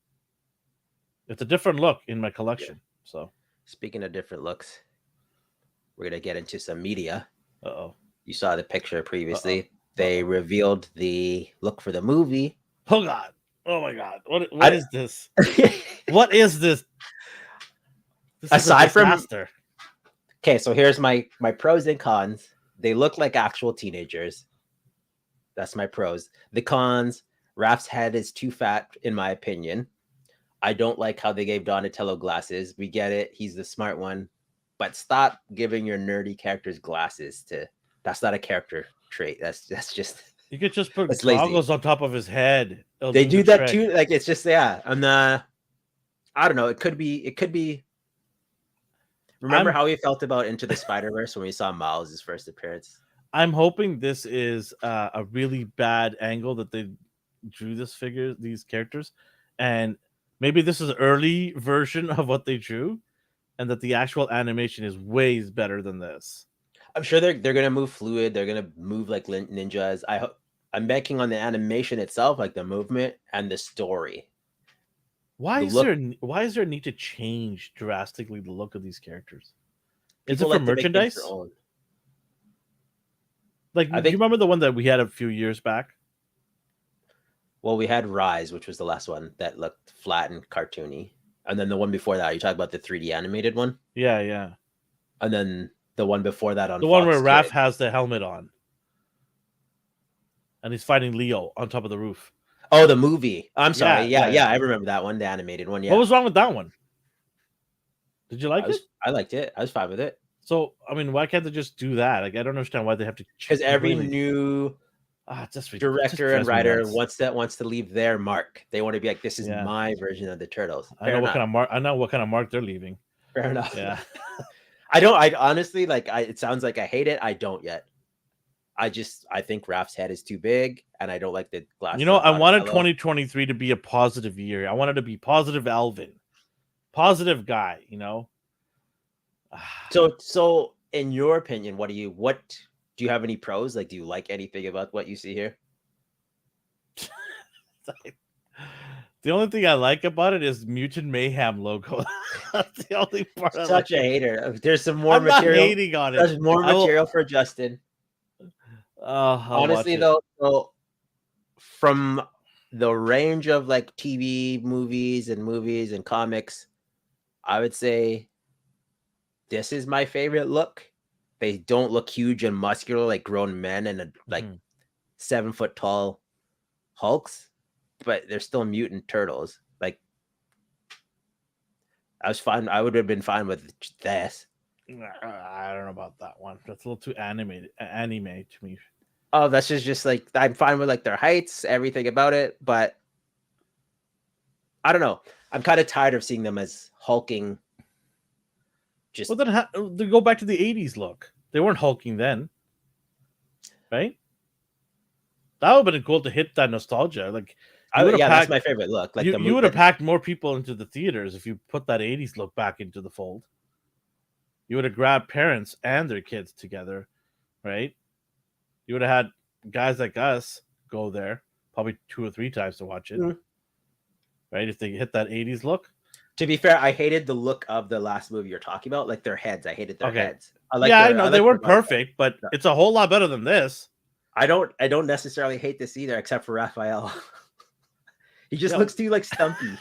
It's a different look in my collection. Yeah. So, speaking of different looks, we're gonna get into some media. Uh-oh. You saw the picture previously. They revealed the look for the movie. Oh God! Oh my God! What is this? What is this? Aside from, okay, so here's my pros and cons. They look like actual teenagers. That's my pros. The cons: Raph's head is too fat, in my opinion. I don't like how they gave Donatello glasses. We get it; he's the smart one, but stop giving your nerdy characters glasses. That's not a character trait. That's just. You could just put goggles on top of his head. They do that too. Like it's just and I don't know. It could be. Remember how we felt about Into the Spider-Verse when we saw Miles' first appearance? I'm hoping this is a really bad angle that they drew these characters, and maybe this is an early version of what they drew, and that the actual animation is way better than this. I'm sure they're gonna move fluid. They're gonna move like ninjas. I'm banking on the animation itself, like the movement and the story. Why is there a need to change drastically the look of these characters? Is it for merchandise? Like, do you remember the one that we had a few years back? Well, we had Rise, which was the last one that looked flat and cartoony. And then the one before that, you talk about the 3D animated one? Yeah. And then the one before that on the one where Raph has the helmet on. And he's fighting Leo on top of the roof. Oh, the movie. I'm sorry. Yeah. I remember that one, the animated one. Yeah. What was wrong with that one? Did you like it? I liked it. I was fine with it. So, I mean, why can't they just do that? Like, I don't understand why they have to. Because every new director and writer wants to leave their mark. They want to be like, this is my version of the Turtles. I know what kind of mark they're leaving. Fair enough. Yeah. I honestly it sounds like I hate it. I don't yet. I think Raph's head is too big, and I don't like the glasses. You know, I wanted 2023 to be a positive year. I wanted to be positive Alvin, positive guy. You know. So in your opinion, what do you have any pros? Like, do you like anything about what you see here? The only thing I like about it is Mutant Mayhem logo. That's the only part I like. Such a hater. There's some more I'm not material. hating on it. There's more I will- material for Justin. I'll Honestly, watch it. though, so from the range of like TV movies and comics, I would say this is my favorite look. They don't look huge and muscular like grown men and like Mhm. 7 foot tall Hulks, but they're still mutant turtles. Like I was fine. I would have been fine with this. I don't know about that one. That's a little too anime to me. Oh, that's just like I'm fine with like their heights, everything about it, but I don't know. I'm kind of tired of seeing them as hulking. Just Well, then they go back to the '80s look. They weren't hulking then, right? That would have been cool to hit that nostalgia. Like yeah, that's my favorite look. Like you would have packed more people into the theaters if you put that '80s look back into the fold. You would have grabbed parents and their kids together, right? You would have had guys like us go there probably 2 or 3 times to watch it, right? If they hit that '80s look. To be fair, I hated the look of the last movie you're talking about, like their heads. I hated their heads. I know they weren't perfect, but it's a whole lot better than this. I don't necessarily hate this either, except for Raphael. He just looks too like stumpy.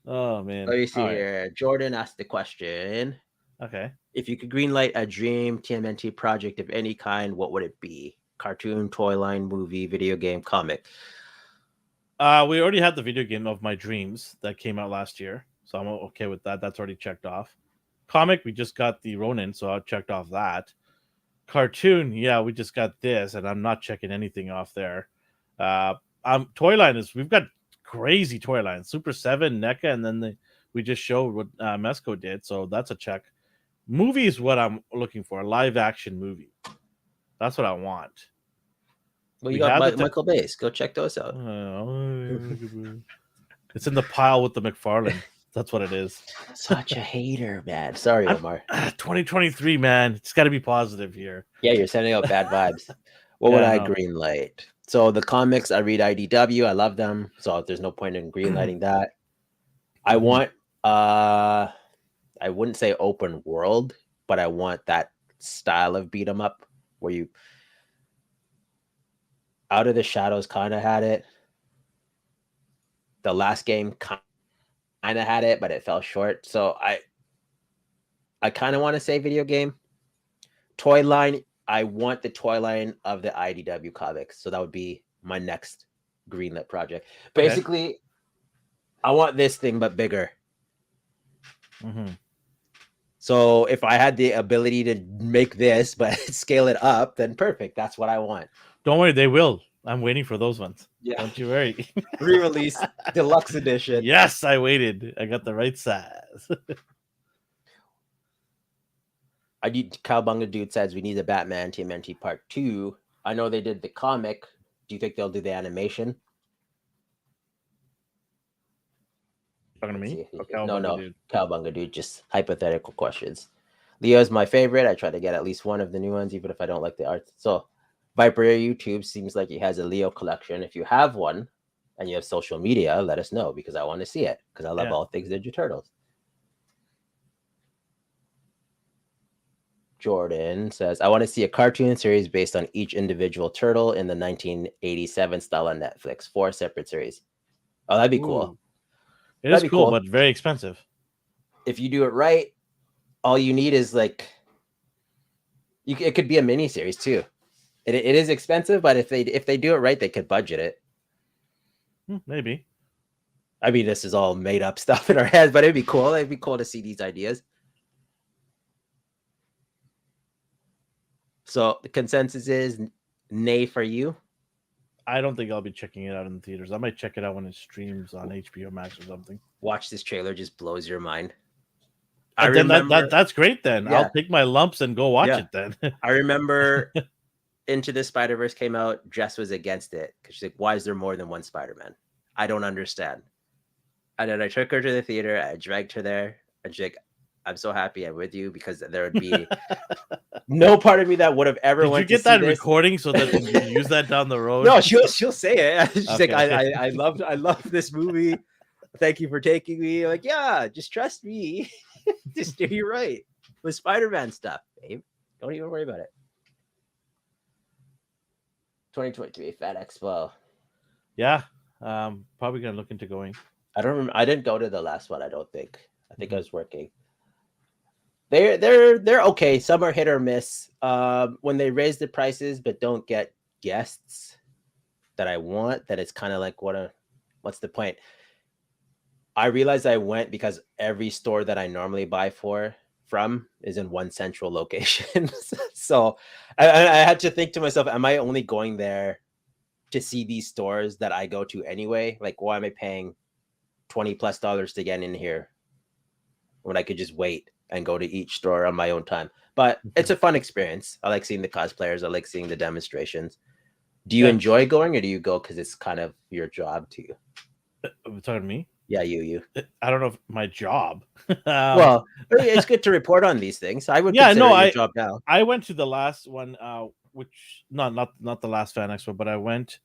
Oh man. Let me see here. Jordan asked the question. Okay. If you could greenlight a dream TMNT project of any kind, what would it be? Cartoon, toy line, movie, video game, comic? We already had the video game of my dreams that came out last year, so I'm okay with that. That's already checked off. Comic, we just got the Ronin, so I checked off that. Cartoon, yeah, we just got this, and I'm not checking anything off there. Toy line we've got crazy toy lines. Super 7, NECA, and then we just showed what Mesco did, so that's a check. Movie is what I'm looking for, a live action movie. That's what I want. Well, you got Michael Bay's. Go check those out. It's in the pile with the McFarlane. That's what it is. Such a hater, man. Sorry, Omar. 2023, man. It's got to be positive here. Yeah, you're sending out bad vibes. What would I greenlight? So the comics, I read IDW. I love them. So there's no point in greenlighting that. I want, I wouldn't say open world, but I want that style of beat 'em up where you Out of the Shadows kind of had it. The last game kind of had it, but it fell short. So I kind of want to say video game. Toy line, I want the toy line of the IDW comics. So that would be my next greenlit project. Basically, I want this thing, but bigger. So if I had the ability to make this, but scale it up, then perfect. That's what I want. Don't worry, they will. I'm waiting for those ones. Yeah. Don't you worry. Re-release, deluxe edition. Yes, I waited. I got the right size. Cowbunga Dude says we need a Batman TMNT Part 2. I know they did the comic. Do you think they'll do the animation? Talking to me? No. Dude. Cowbunga Dude. Just hypothetical questions. Leo's my favorite. I try to get at least one of the new ones, even if I don't like the art. So Viper YouTube seems like he has a Leo collection. If you have one and you have social media, let us know because I want to see it because I love all things Ninja Turtles. Jordan says, I want to see a cartoon series based on each individual turtle in the 1987 style on Netflix. 4 separate series. Oh, that'd be cool. It is cool, but very expensive. If you do it right, all you need is like, it could be a mini series too. It is expensive, but if they do it right, they could budget it. Maybe. I mean, this is all made up stuff in our heads, but it'd be cool. It'd be cool to see these ideas. So the consensus is nay for you. I don't think I'll be checking it out in the theaters. I might check it out when it streams on HBO Max or something. Watch this trailer, just blows your mind. That's great then. Yeah. I'll take my lumps and go watch it then. I remember Into the Spider-Verse came out. Jess was against it because she's like, why is there more than one Spider-Man? I don't understand. And then I took her to the theater. I dragged her there. And she's like, I'm so happy I'm with you because there would be no part of me that would have ever Did you went to get see that this. recording so that you can use that down the road? No, she'll say it. She's like, Okay, okay. I love this movie. Thank you for taking me. Like, yeah, just trust me. Just do you right with Spider-Man stuff, babe. Don't even worry about it. 2023 Fan Expo. Yeah, probably gonna look into going. I don't remember. I didn't go to the last one. I don't think. I think I Mhm. was working. They're okay. Some are hit or miss. When they raise the prices but don't get guests that I want, then it's kind of like what's the point? I realized I went because every store that I normally buy from is in one central location. So I had to think to myself, am I only going there to see these stores that I go to anyway? Like, why am I paying $20+ to get in here when I could just wait and go to each store on my own time? But it's a fun experience. I like seeing the cosplayers. I like seeing the demonstrations. Do you Yeah, enjoy going, or do you go because it's kind of your job to you? talking to me. Yeah, you. I don't know if my job. Well, it's good to report on these things. I would Yeah, consider no, it your job now. I went to the last one, which not the last Fan Expo, but I went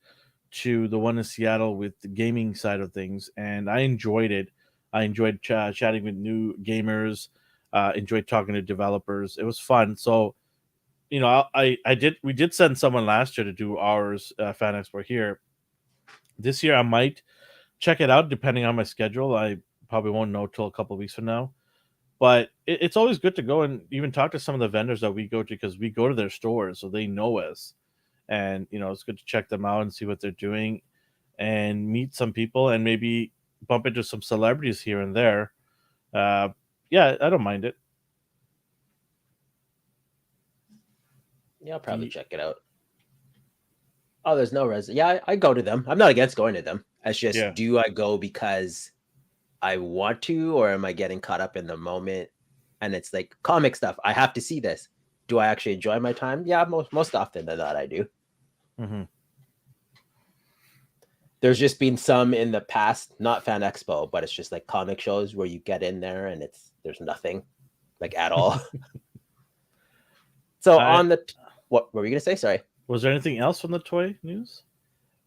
to the one in Seattle with the gaming side of things, and I enjoyed it. I enjoyed chatting with new gamers. Enjoyed talking to developers. It was fun. So we did send someone last year to do ours Fan Expo here. This year I might check it out depending on my schedule. I probably won't know till a couple of weeks from now. But it's always good to go and even talk to some of the vendors that we go to because we go to their stores, so they know us. And it's good to check them out and see what they're doing and meet some people and maybe bump into some celebrities here and there. Uh, yeah, I don't mind it. Yeah, I'll Do probably you- check it out. Oh, there's no reason. Yeah, I go to them. I'm not against going to them. It's just, yeah. do I go because I want to, or am I getting caught up in the moment? And it's like comic stuff. I have to see this. Do I actually enjoy my time? Yeah, most often than not, I do. Hmm. There's just been some in the past, not Fan Expo, but it's just like comic shows where you get in there and there's nothing like at all. So I what were we gonna say? Sorry. Was there anything else from the toy news?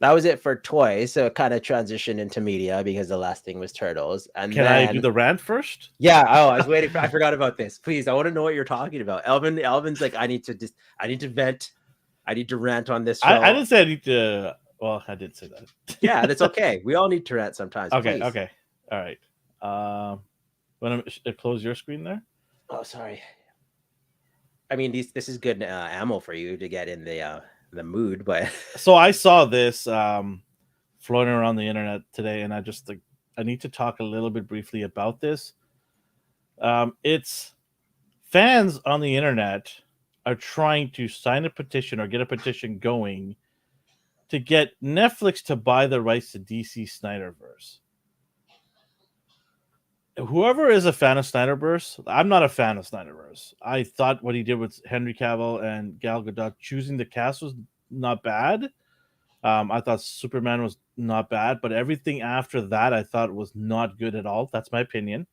That was it for toys. So it kind of transitioned into media because the last thing was turtles. And Can I do then the rant first? yeah, oh, I was waiting I forgot about this. Please, I want to know what you're talking about. Elvin's like, I need to vent. I need to rant on this I show. didn't say I need to. Well, I did say that. Yeah, that's okay. We all need to rant sometimes, Okay. please. Okay. All right. Want to close your screen there? Oh, sorry. I mean, this is good ammo for you to get in the mood, but So I saw this floating around the internet today, and I need to talk a little bit briefly about this. It's fans on the internet are trying to sign a petition or get a petition going to get Netflix to buy the rights to DC Snyderverse. Whoever is a fan of Snyderverse, I'm not a fan of Snyderverse. I thought what he did with Henry Cavill and Gal Gadot choosing the cast was not bad. I thought Superman was not bad, but everything after that I thought was not good at all. That's my opinion.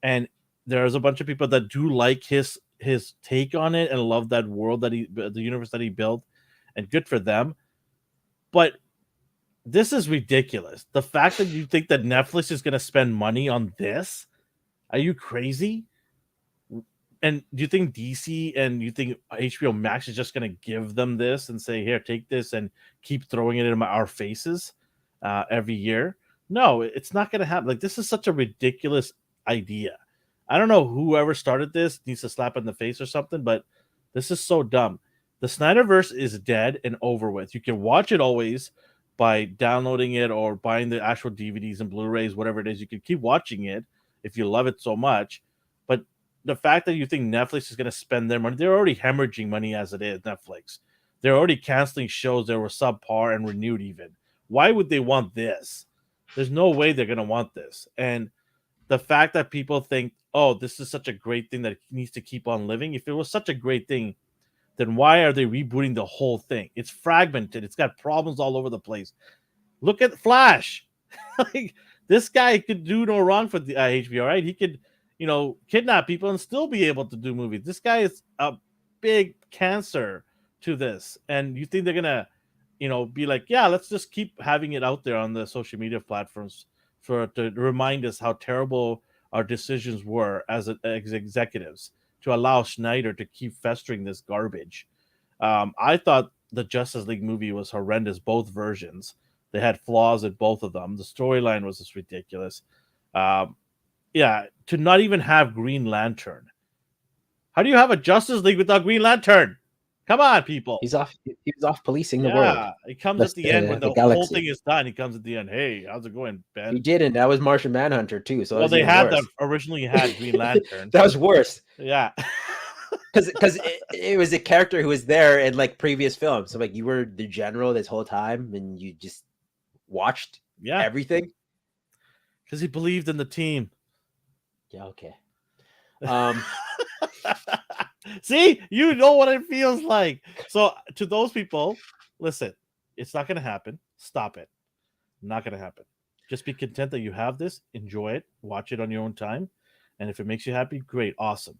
And there's a bunch of people that do like his take on it and love that world the universe that he built, and good for them. But this is ridiculous. The fact that you think that Netflix is going to spend money on this, are you crazy? And do you think DC and you think HBO Max is just going to give them this and say, here, take this and keep throwing it in our faces every year? No, it's not going to happen. Like, this is such a ridiculous idea. I don't know whoever started this needs to slap in the face or something, but this is so dumb. The Snyderverse is dead and over with. You can watch it always by downloading it or buying the actual DVDs and Blu-rays, whatever it is. You can keep watching it if you love it so much. But the fact that you think Netflix is going to spend their money, they're already hemorrhaging money as it is. Netflix, they're already canceling shows that were subpar and renewed. Even why would they want this? There's no way they're going to want this. And the fact that people think, oh, this is such a great thing that it needs to keep on living. If it was such a great thing, then why are they rebooting the whole thing? It's fragmented. It's got problems all over the place. Look at Flash. Like, this guy could do no wrong for the HBO, right? He could, kidnap people and still be able to do movies. This guy is a big cancer to this, and you think they're gonna, be like, yeah, let's just keep having it out there on the social media platforms to remind us how terrible our decisions were as executives to allow Schneider to keep festering this garbage. I thought the Justice League movie was horrendous, both versions. They had flaws in both of them. The storyline was just ridiculous. Um, yeah, to not even have Green Lantern. How do you have a Justice League without Green Lantern? Come on, people. He's off. He was off policing the world. Yeah, he comes That's at the end when the the whole galaxy. thing is done. He comes at the end. Hey, how's it going, He Ben? didn't. That was Martian Manhunter too. So that Well, was they even had that worse. originally had Green Lantern. That was worse. Yeah. Because it was a character who was there in like previous films. So like you were the general this whole time and you just watched everything. Because he believed in the team. Yeah, okay. See, you know what it feels like. So to those people, listen, it's not gonna happen. Stop it. Not gonna happen. Just be content that you have this, enjoy it, watch it on your own time. And if it makes you happy, great, awesome.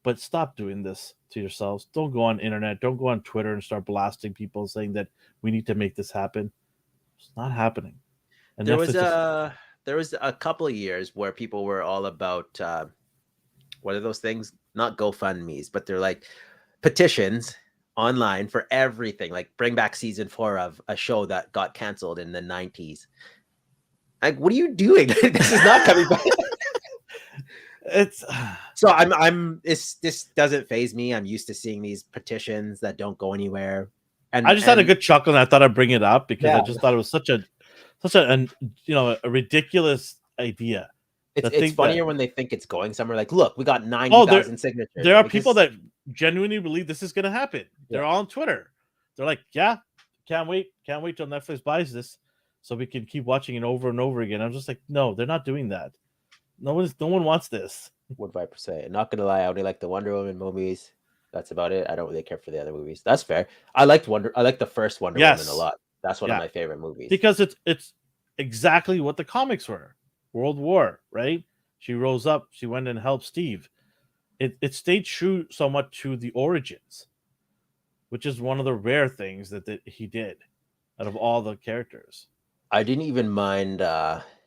But stop doing this to yourselves. Don't go on internet. Don't go on Twitter and start blasting people saying that we need to make this happen. It's not happening. And there was a couple of years where people were all about what are those things? Not GoFundMe's, but they're like petitions online for everything. Like bring back season 4 of a show that got canceled in the 90s. Like, what are you doing? This is not coming back. It's so this doesn't faze me. I'm used to seeing these petitions that don't go anywhere. And I just had a good chuckle, and I thought I'd bring it up because I just thought it was such a ridiculous idea. It's funnier when they think it's going somewhere. Like, look, we got 90,000 signatures. There are people that genuinely believe this is going to happen. They're all on Twitter. They're like, yeah, can't wait till Netflix buys this so we can keep watching it over and over again. I'm just like, no, they're not doing that. No one wants this. What Viper say? Not gonna lie, I only like the Wonder Woman movies. That's about it. I don't really care for the other movies. That's fair. I like the first Wonder Woman a lot. That's one of my favorite movies. Because it's exactly what the comics were. World War, right? She rose up, she went and helped Steve. It stayed true somewhat to the origins, which is one of the rare things that he did out of all the characters. I didn't even mind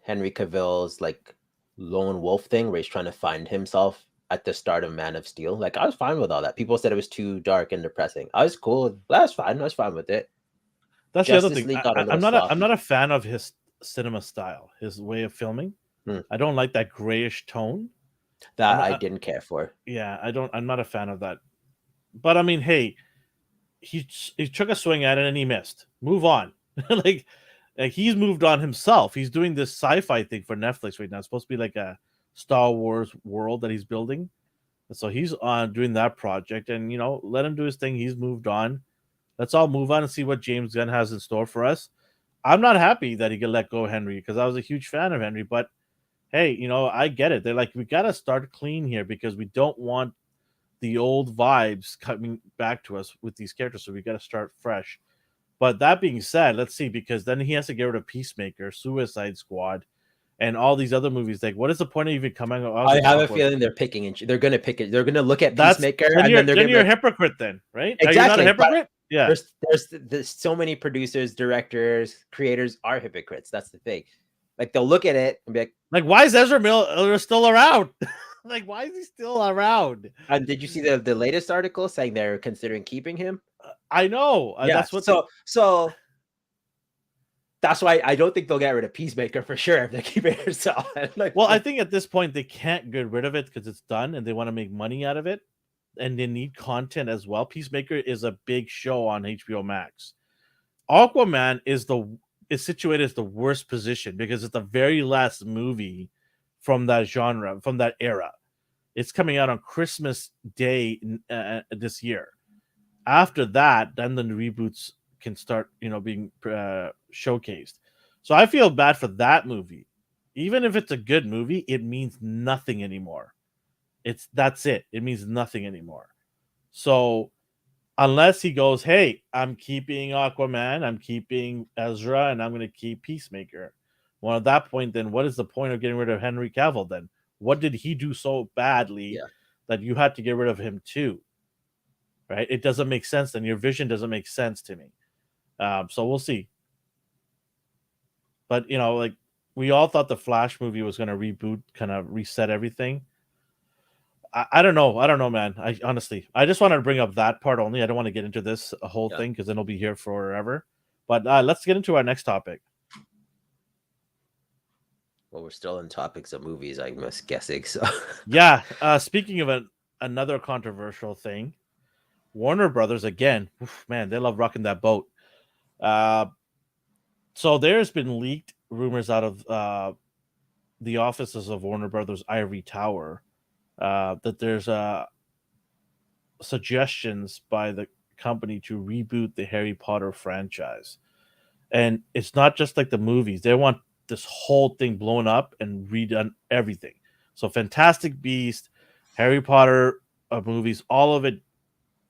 Henry Cavill's like lone wolf thing where he's trying to find himself at the start of Man of Steel. Like, I was fine with all that. People said it was too dark and depressing. I was cool. That's fine. I was fine with it. That's the other thing. I'm not a fan of his cinema style, his way of filming. I don't like that grayish tone. That I didn't care for. Yeah, I'm not a fan of that. But I mean, hey, he took a swing at it and he missed. Move on. like he's moved on himself. He's doing this sci-fi thing for Netflix right now. It's supposed to be like a Star Wars world that he's building. So he's on doing that project, and let him do his thing. He's moved on. Let's all move on and see what James Gunn has in store for us. I'm not happy that he could let go of Henry because I was a huge fan of Henry, but hey, I get it. They're like, we got to start clean here because we don't want the old vibes coming back to us with these characters. So we got to start fresh. But that being said, let's see, because then he has to get rid of Peacemaker, Suicide Squad, and all these other movies. Like, what is the point of even coming out? I have a feeling they're picking and they're going to pick it. They're going to look at Peacemaker and then you're a hypocrite then, right? Exactly. Are you not a hypocrite? Yeah. There's so many producers, directors, creators are hypocrites. That's the thing. Like, they'll look at it and be like, why is Ezra Miller still around? Like, why is he still around? And did you see the latest article saying they're considering keeping him? I know. Yeah. That's what. So that's why I don't think they'll get rid of Peacemaker for sure if they keep it yourself. Well, I think at this point they can't get rid of it because it's done and they want to make money out of it, and they need content as well. Peacemaker is a big show on HBO Max. Aquaman is situated as the worst position because it's the very last movie from that genre, from that era. It's coming out on Christmas Day this year. After that, then the reboots can start, being showcased. So I feel bad for that movie. Even if it's a good movie, it means nothing anymore. That's it. It means nothing anymore. So unless he goes, hey, I'm keeping Aquaman, I'm keeping Ezra, and I'm going to keep Peacemaker. Well, at that point, then what is the point of getting rid of Henry Cavill then? what did he do so badly Yeah. that you had to get rid of him too? Right? It doesn't make sense. Then your vision doesn't make sense to me. So we'll see. But like we all thought the Flash movie was going to reboot, kind of reset everything. I don't know. I don't know, man. I honestly, I just wanted to bring up that part only. I don't want to get into this whole Yeah. thing because then it'll be here forever. But let's get into our next topic. Well, we're still in topics of movies, I'm guessing. So Yeah. Speaking of another controversial thing, Warner Brothers again. Oof, man, they love rocking that boat. So there's been leaked rumors out of the offices of Warner Brothers Ivory Tower that there's suggestions by the company to reboot the Harry Potter franchise. And it's not just like the movies. They want this whole thing blown up and redone everything. So Fantastic Beast, Harry Potter movies, all of it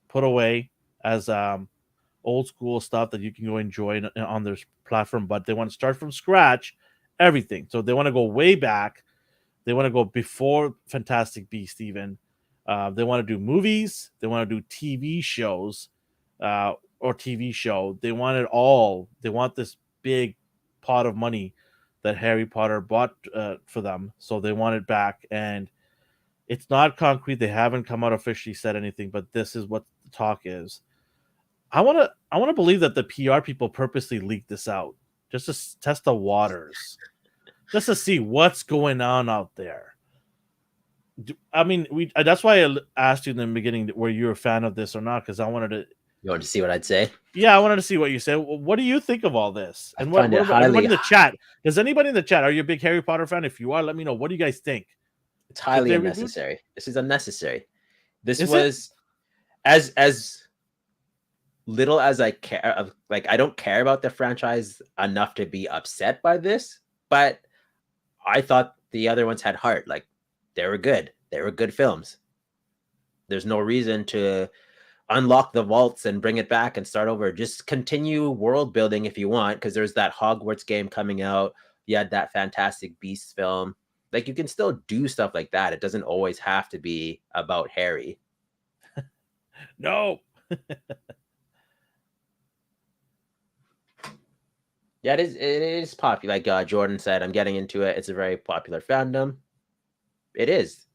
put away as old school stuff that you can go enjoy on their platform. But they want to start from scratch, everything. So they want to go way back. They want to go before Fantastic Beast even. They want to do movies. They want to do TV shows or TV show. They want it all. They want this big pot of money that Harry Potter bought for them. So they want it back. And it's not concrete. They haven't come out officially said anything, but this is what the talk is. I want to believe that the PR people purposely leaked this out just to test the waters, just to see what's going on out there. I mean, that's why I asked you in the beginning were you a fan of this or not, because I wanted to. You wanted to see what I'd say? Yeah, I wanted to see what you said. What do you think of all this? And I what find it about everybody highly, in the chat? Does anybody in the chat, are you a big Harry Potter fan? If you are, let me know. What do you guys think? it's Should highly they reboot? unnecessary. This is unnecessary. This Is it? was as little as I care. Like, I don't care about the franchise enough to be upset by this, but I thought the other ones had heart. Like, they were good. They were good films. There's no reason to unlock the vaults and bring it back and start over. Just continue world building if you want, because there's that Hogwarts game coming out. You had that Fantastic Beasts film. Like, you can still do stuff like that. It doesn't always have to be about Harry. No. Yeah, it is popular. Like Jordan said, I'm getting into it. It's a very popular fandom. It is.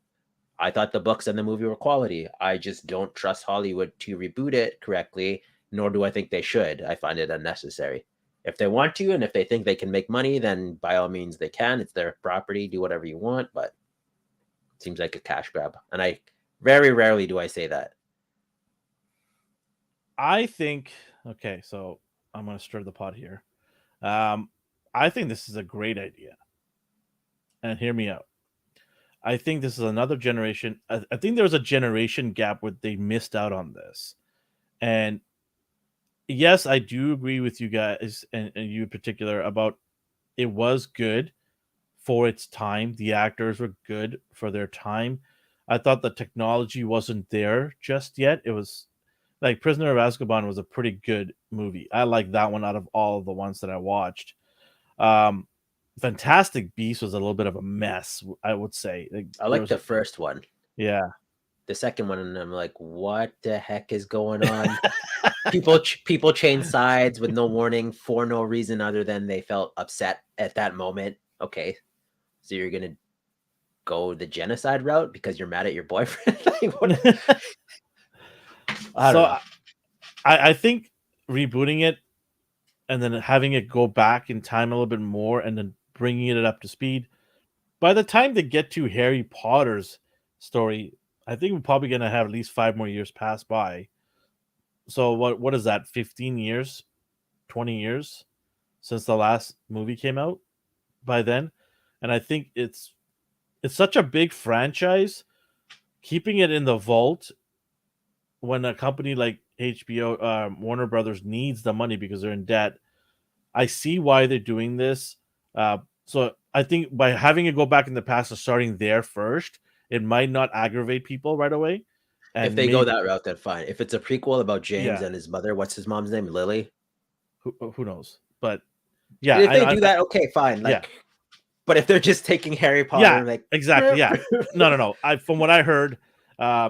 I thought the books and the movie were quality. I just don't trust Hollywood to reboot it correctly, nor do I think they should. I find it unnecessary. If they want to, and if they think they can make money, then by all means they can. It's their property. Do whatever you want, but it seems like a cash grab. And I very rarely do I say that. I think, okay, so I'm going to stir the pot here. I think this is a great idea. And hear me out. I think this is another generation. I think there was a generation gap where they missed out on this. And yes, I do agree with you guys and you in particular about it was good for its time. The actors were good for their time. I thought the technology wasn't there just yet. It was like Prisoner of Azkaban was a pretty good movie. I like that one out of all of the ones that I watched. Um, Fantastic Beast was a little bit of a mess, I would say. I like the first one. Yeah. The second one, and I'm like, what the heck is going on? people change sides with no warning for no reason other than they felt upset at that moment. Okay, so you're gonna go the genocide route because you're mad at your boyfriend? I think rebooting it and then having it go back in time a little bit more and then bringing it up to speed. By the time they get to Harry Potter's story, I think we're probably going to have at least 5 more years pass by. So what is that? 15 years, 20 years since the last movie came out by then. And I think it's such a big franchise, keeping it in the vault when a company like HBO, Warner Brothers needs the money because they're in debt. I see why they're doing this. So I think by having it go back in the past and starting there first, it might not aggravate people right away. And if they go that route, then fine. If it's a prequel about James and his mother, what's his mom's name? Lily? Who knows? But yeah, if they do that, okay, fine. Like, yeah. But if they're just taking Harry Yeah, Potter, like exactly. Yeah, no. From what I heard,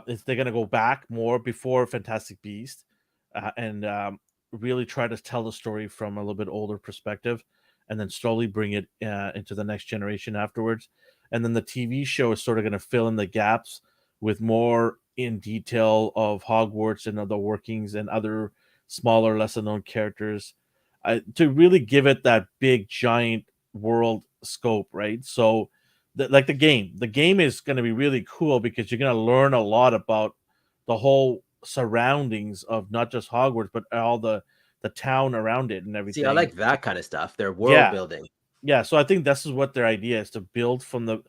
is they're gonna go back more before Fantastic Beast, and really try to tell the story from a little bit older perspective, and then slowly bring it into the next generation afterwards. And then the TV show is sort of gonna fill in the gaps with more in detail of Hogwarts and other workings and other smaller, lesser known characters, to really give it that big, giant world scope, right? So like the game is going to be really cool because you're going to learn a lot about the whole surroundings of not just Hogwarts but all the town around it and see, I everything. like that kind of stuff. They're world Yeah, building. yeah. So I think this is what their idea is, to build from the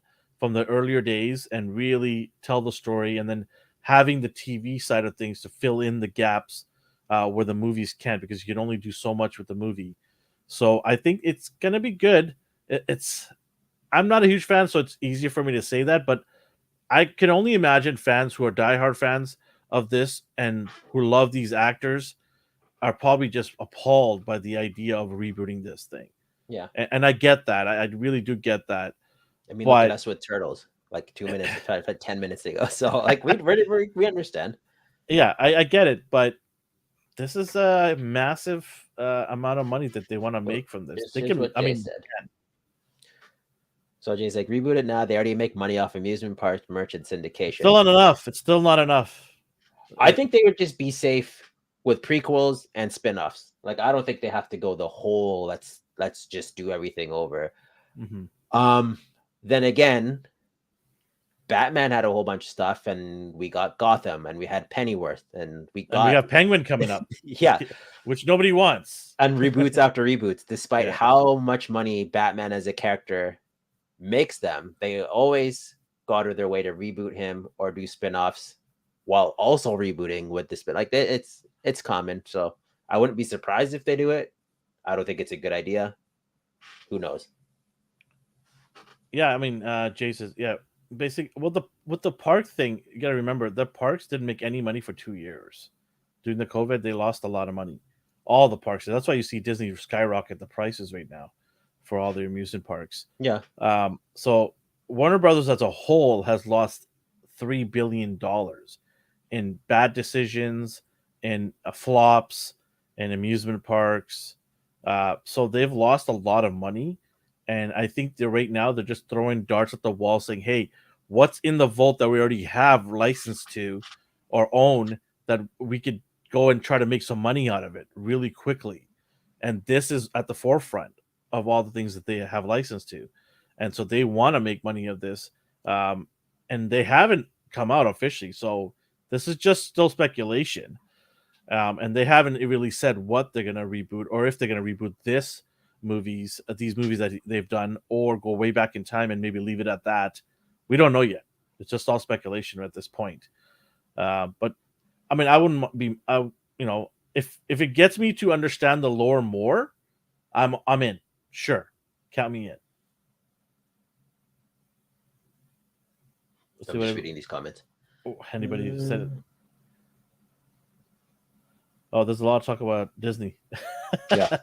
earlier days and really tell the story, and then having the TV side of things to fill in the gaps where the movies can't, because you can only do so much with the movie. So I think it's gonna be good. It's I'm not a huge fan, so it's easier for me to say that, but I can only imagine fans who are diehard fans of this and who love these actors are probably just appalled by the idea of rebooting this thing. Yeah. And I get that. I really do get that. I mean, look at But us with Turtles, like 2 minutes, 10 minutes ago. So like we understand. yeah, I get it. But this is a massive amount of money that they want to Well, make from this. They here's can, what I Jay mean, said. So Jay's like, reboot it now. They already make money off amusement parks, merch, and syndication. still not enough. It's still not enough. I think they would just be safe with prequels and spin-offs. Like, I don't think they have to go the whole let's just do everything over. Mm-hmm. Then again, Batman had a whole bunch of stuff, and we got Gotham, and we had Pennyworth, and we have Penguin coming up. Yeah, which nobody wants. and reboots after reboots. Despite Yeah. how much money Batman as a character makes them, they always go out of their way to reboot him or do spin-offs while also rebooting with the spin. Like, it's common, so I wouldn't be surprised if they do it. I don't think it's a good idea. Who knows? Yeah, I mean, Jay says, yeah, basically, well, with the park thing, you gotta remember the parks didn't make any money for 2 years. During the COVID, they lost a lot of money. All the parks. That's why you see Disney skyrocket the prices right now for all their amusement parks. Yeah. So Warner Brothers as a whole has lost $3 billion in bad decisions, in flops, in amusement parks. So they've lost a lot of money, and I think they're right now they're just throwing darts at the wall, saying, "Hey, what's in the vault that we already have license to or own that we could go and try to make some money out of it really quickly?" And this is at the forefront of all the things that they have license to, and so they want to make money of this, and they haven't come out officially. So this is just still speculation. And they haven't really said what they're gonna reboot or if they're gonna reboot these movies that they've done, or go way back in time and maybe leave it at that. We don't know yet. It's just all speculation at this point. But I mean, I wouldn't be, if it gets me to understand the lore more, I'm in. Sure, count me in. I'm just reading these comments. Anybody said it? Oh, there's a lot of talk about Disney. Yeah.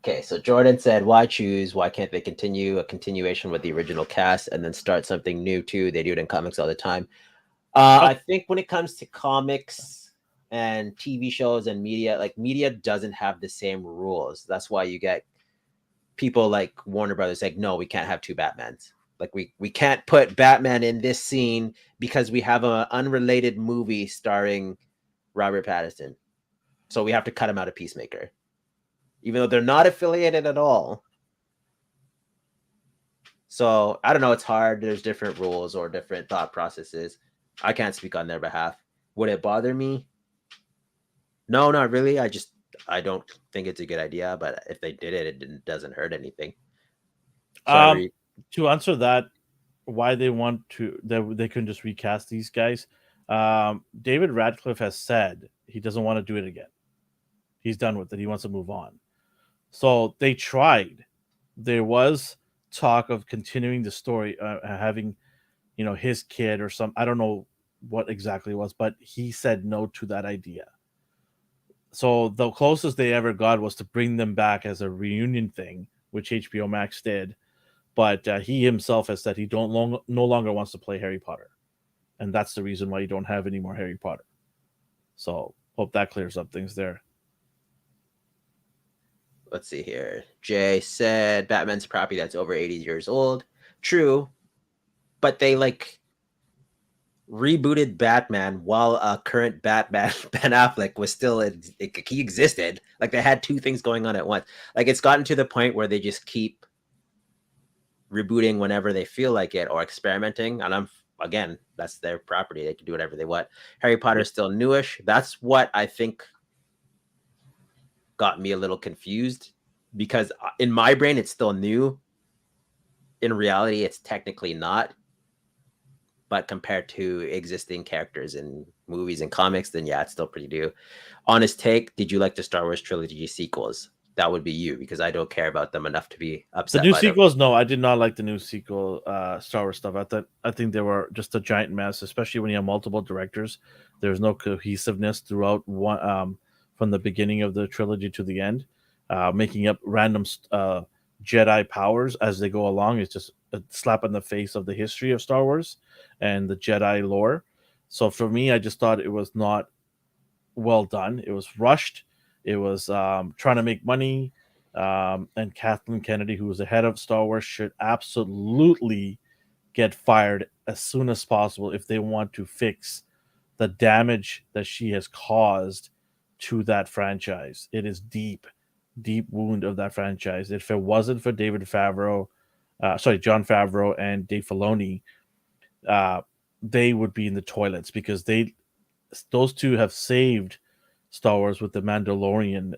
Okay, so Jordan said, why choose? Why can't they continue a continuation with the original cast and then start something new too? They do it in comics all the time. I think when it comes to comics and TV shows and media, like, media doesn't have the same rules. That's why you get people like Warner Brothers like, no, we can't have two Batmans. Like, we can't put Batman in this scene because we have an unrelated movie starring Robert Pattinson. So we have to cut him out of Peacemaker, even though they're not affiliated at all. So I don't know. It's hard. There's different rules or different thought processes. I can't speak on their behalf. Would it bother me? No, not really. I don't think it's a good idea, but if they did it, it doesn't hurt anything. To answer that, why they want to, they couldn't just recast these guys. David Radcliffe has said he doesn't want to do it again. He's done with it. He wants to move on. So they tried. There was talk of continuing the story, having, his kid or some. I don't know what exactly it was, but he said no to that idea. So the closest they ever got was to bring them back as a reunion thing, which HBO Max did. but he himself has said he no longer wants to play Harry Potter, and that's the reason why you don't have any more Harry Potter. So hope that clears up things there. Let's see here. Jay said Batman's a property that's over 80 years old. True, but they like rebooted Batman while current Batman Ben Affleck was still he existed. Like they had two things going on at once. Like it's gotten to the point where they just keep rebooting whenever they feel like it or experimenting. And again, that's their property. They can do whatever they want. Harry Potter is still newish. That's what I think got me a little confused, because in my brain it's still new. In reality, it's technically not. But compared to existing characters in movies and comics, then yeah, it's still pretty new. Honest take, did you like the Star Wars trilogy sequels? That would be you, because I don't care about them enough to be upset. The new sequels, no, I did not like the new sequel Star Wars stuff. I think they were just a giant mess, especially when you have multiple directors. There's no cohesiveness throughout one from the beginning of the trilogy to the end. Making up random Jedi powers as they go along is just a slap in the face of the history of Star Wars and the Jedi lore. So for me, I just thought it was not well done. It was rushed. It was trying to make money. And Kathleen Kennedy, who was the head of Star Wars, should absolutely get fired as soon as possible if they want to fix the damage that she has caused to that franchise. It is deep wound of that franchise. If it wasn't for Jon Favreau and Dave Filoni, they would be in the toilets, because those two have saved Star Wars with the Mandalorian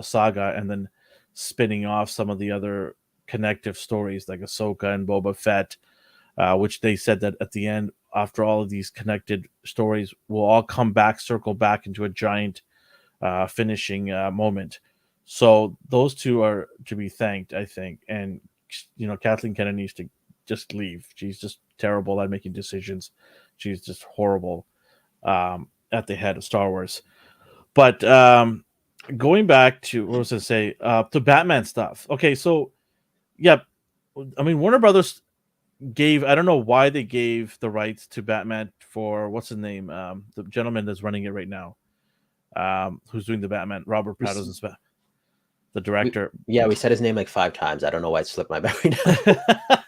saga, and then spinning off some of the other connective stories like Ahsoka and Boba Fett, which they said that at the end, after all of these connected stories, will all circle back into a giant finishing moment. So those two are to be thanked, I think. And Kathleen Kennedy needs to just leave. She's just terrible at making decisions. She's just horrible at the head of Star Wars. But going back to what was I say to Batman stuff. Okay, so yeah, I mean Warner Brothers gave, I don't know why they gave the rights to Batman for what's his name, the gentleman that's running it right now, who's doing the Batman, Robert Pattinson's the director. We said his name like 5 times. I don't know why it slipped my memory now.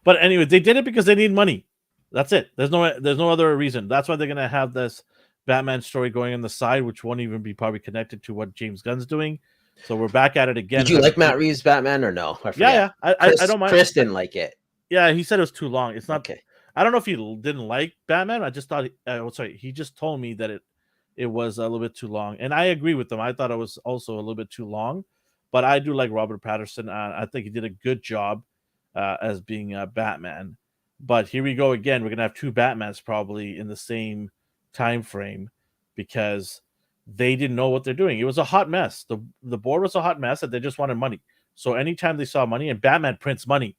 But anyway, they did it because they need money. That's it. There's no other reason. That's why they're gonna have this Batman story going on the side, which won't even be probably connected to what James Gunn's doing. So we're back at it again. Did you like Matt Reeves' Batman or no? Yeah. I don't mind. Chris didn't like it. Yeah, he said it was too long. It's not. Okay. I don't know if he didn't like Batman. I just thought. He just told me that it was a little bit too long, and I agree with him. I thought it was also a little bit too long, but I do like Robert Pattinson. I think he did a good job as being Batman. But here we go again. We're gonna have 2 Batmans probably in the same time frame, because they didn't know what they're doing. It was a hot mess. The board was a hot mess, and they just wanted money. So anytime they saw money, and Batman prints money.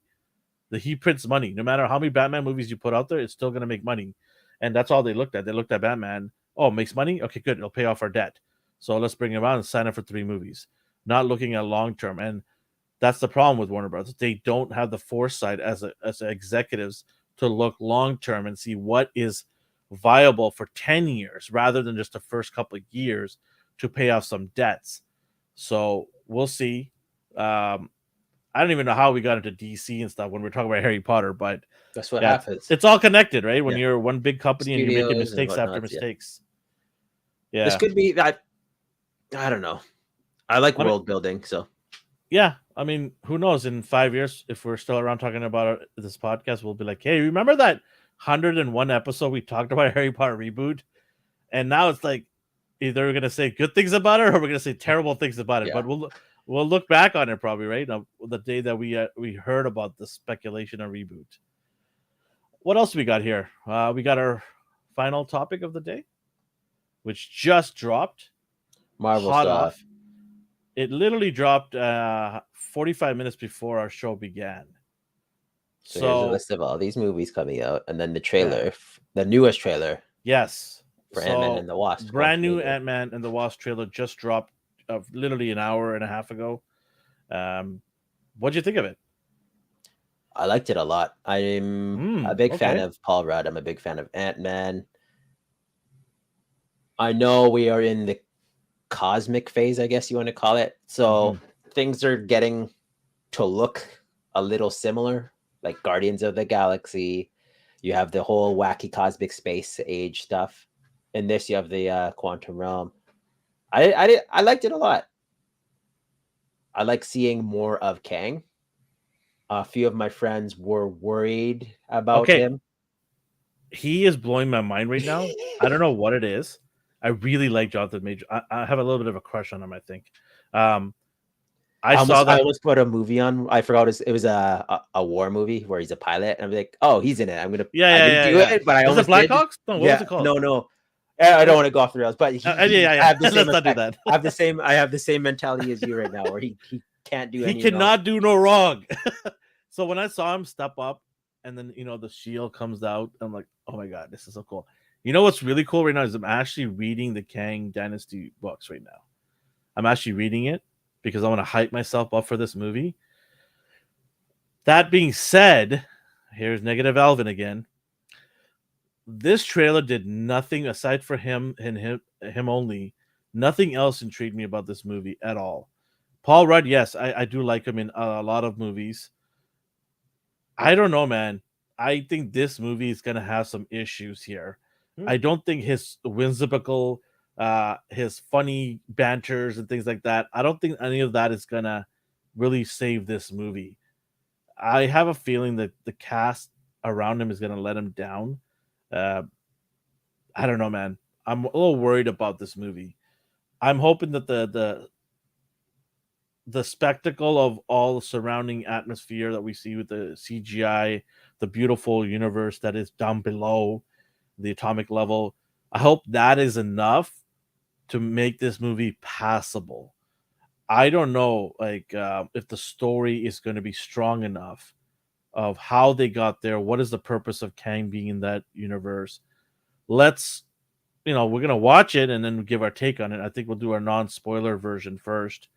He prints money. No matter how many Batman movies you put out there, it's still going to make money. And that's all they looked at. They looked at Batman. Oh, makes money? Okay, good. It'll pay off our debt. So let's bring him on and sign up for 3 movies. Not looking at long term. And that's the problem with Warner Brothers. They don't have the foresight as executives to look long term and see what is viable for 10 years rather than just the first couple of years to pay off some debts. So we'll see. I don't even know how we got into DC and stuff when we're talking about Harry Potter, but that's what happens. It's all connected, right? When you're one big company and you're making mistakes after mistakes. Yeah. This could be that. I don't know. I like world building, so. Yeah. I mean, who knows? In 5 years, if we're still around talking about this podcast, we'll be like, hey, remember that 101 episode we talked about Harry Potter reboot? And now it's like, either we're going to say good things about it or we're going to say terrible things about it. Yeah. But we'll look back on it probably, right? The day that we heard about the speculation of reboot. What else we got here? We got our final topic of the day, which just dropped. Marvel stuff. It literally dropped 45 minutes before our show began. So here's a list of all these movies coming out, and then the trailer, the newest trailer. Yes. For Ant-Man and the Wasp. Brand new Ant-Man and the Wasp trailer just dropped literally an hour and a half ago. What'd you think of it? I liked it a lot. I'm a big fan Okay. of Paul Rudd. I'm a big fan of Ant-Man. I know we are in the cosmic phase, I guess you want to call it. So things are getting to look a little similar, like Guardians of the Galaxy. You have the whole wacky cosmic space age stuff. In this, you have the quantum realm. I liked it a lot. I like seeing more of Kang. A few of my friends were worried about Okay. him. He is blowing my mind right now. I don't know what it is. I really like Jonathan Major. I have a little bit of a crush on him, I think. I saw I that. almost put a movie on. I forgot it was a war movie where he's a pilot, and I'm like, oh, he's in it. I didn't do Yeah. it, but I Was it almost did. Blackhawks? No, what was Yeah, it called? no. I don't want to go off the rails, but I Yeah. have the same Let's not do effect. that. I have the same mentality as you right now, where he can't do He any wrong. cannot do no wrong. So when I saw him step up, and then the shield comes out, I'm like, oh my god, this is so cool. You know what's really cool right now is I'm actually reading the Kang Dynasty books right now. I'm actually reading it because I want to hype myself up for this movie. That being said, here's negative Alvin again. This trailer did nothing aside for him and him only. Nothing else intrigued me about this movie at all. Paul Rudd, yes, I do like him in a lot of movies. I don't know, man. I think this movie is gonna have some issues here. I don't think his whimsical, his funny banters and things like that. I don't think any of that is gonna really save this movie. I have a feeling that the cast around him is gonna let him down. Uh, I don't know, man. I'm a little worried about this movie. I'm hoping that the spectacle of all the surrounding atmosphere that we see with the CGI, the beautiful universe that is down below the atomic level, I hope that is enough to make this movie passable. I don't know, like if the story is going to be strong enough of how they got there. What is the purpose of Kang being in that universe? Let's, we're gonna watch it and then give our take on it. I think we'll do our non-spoiler version first,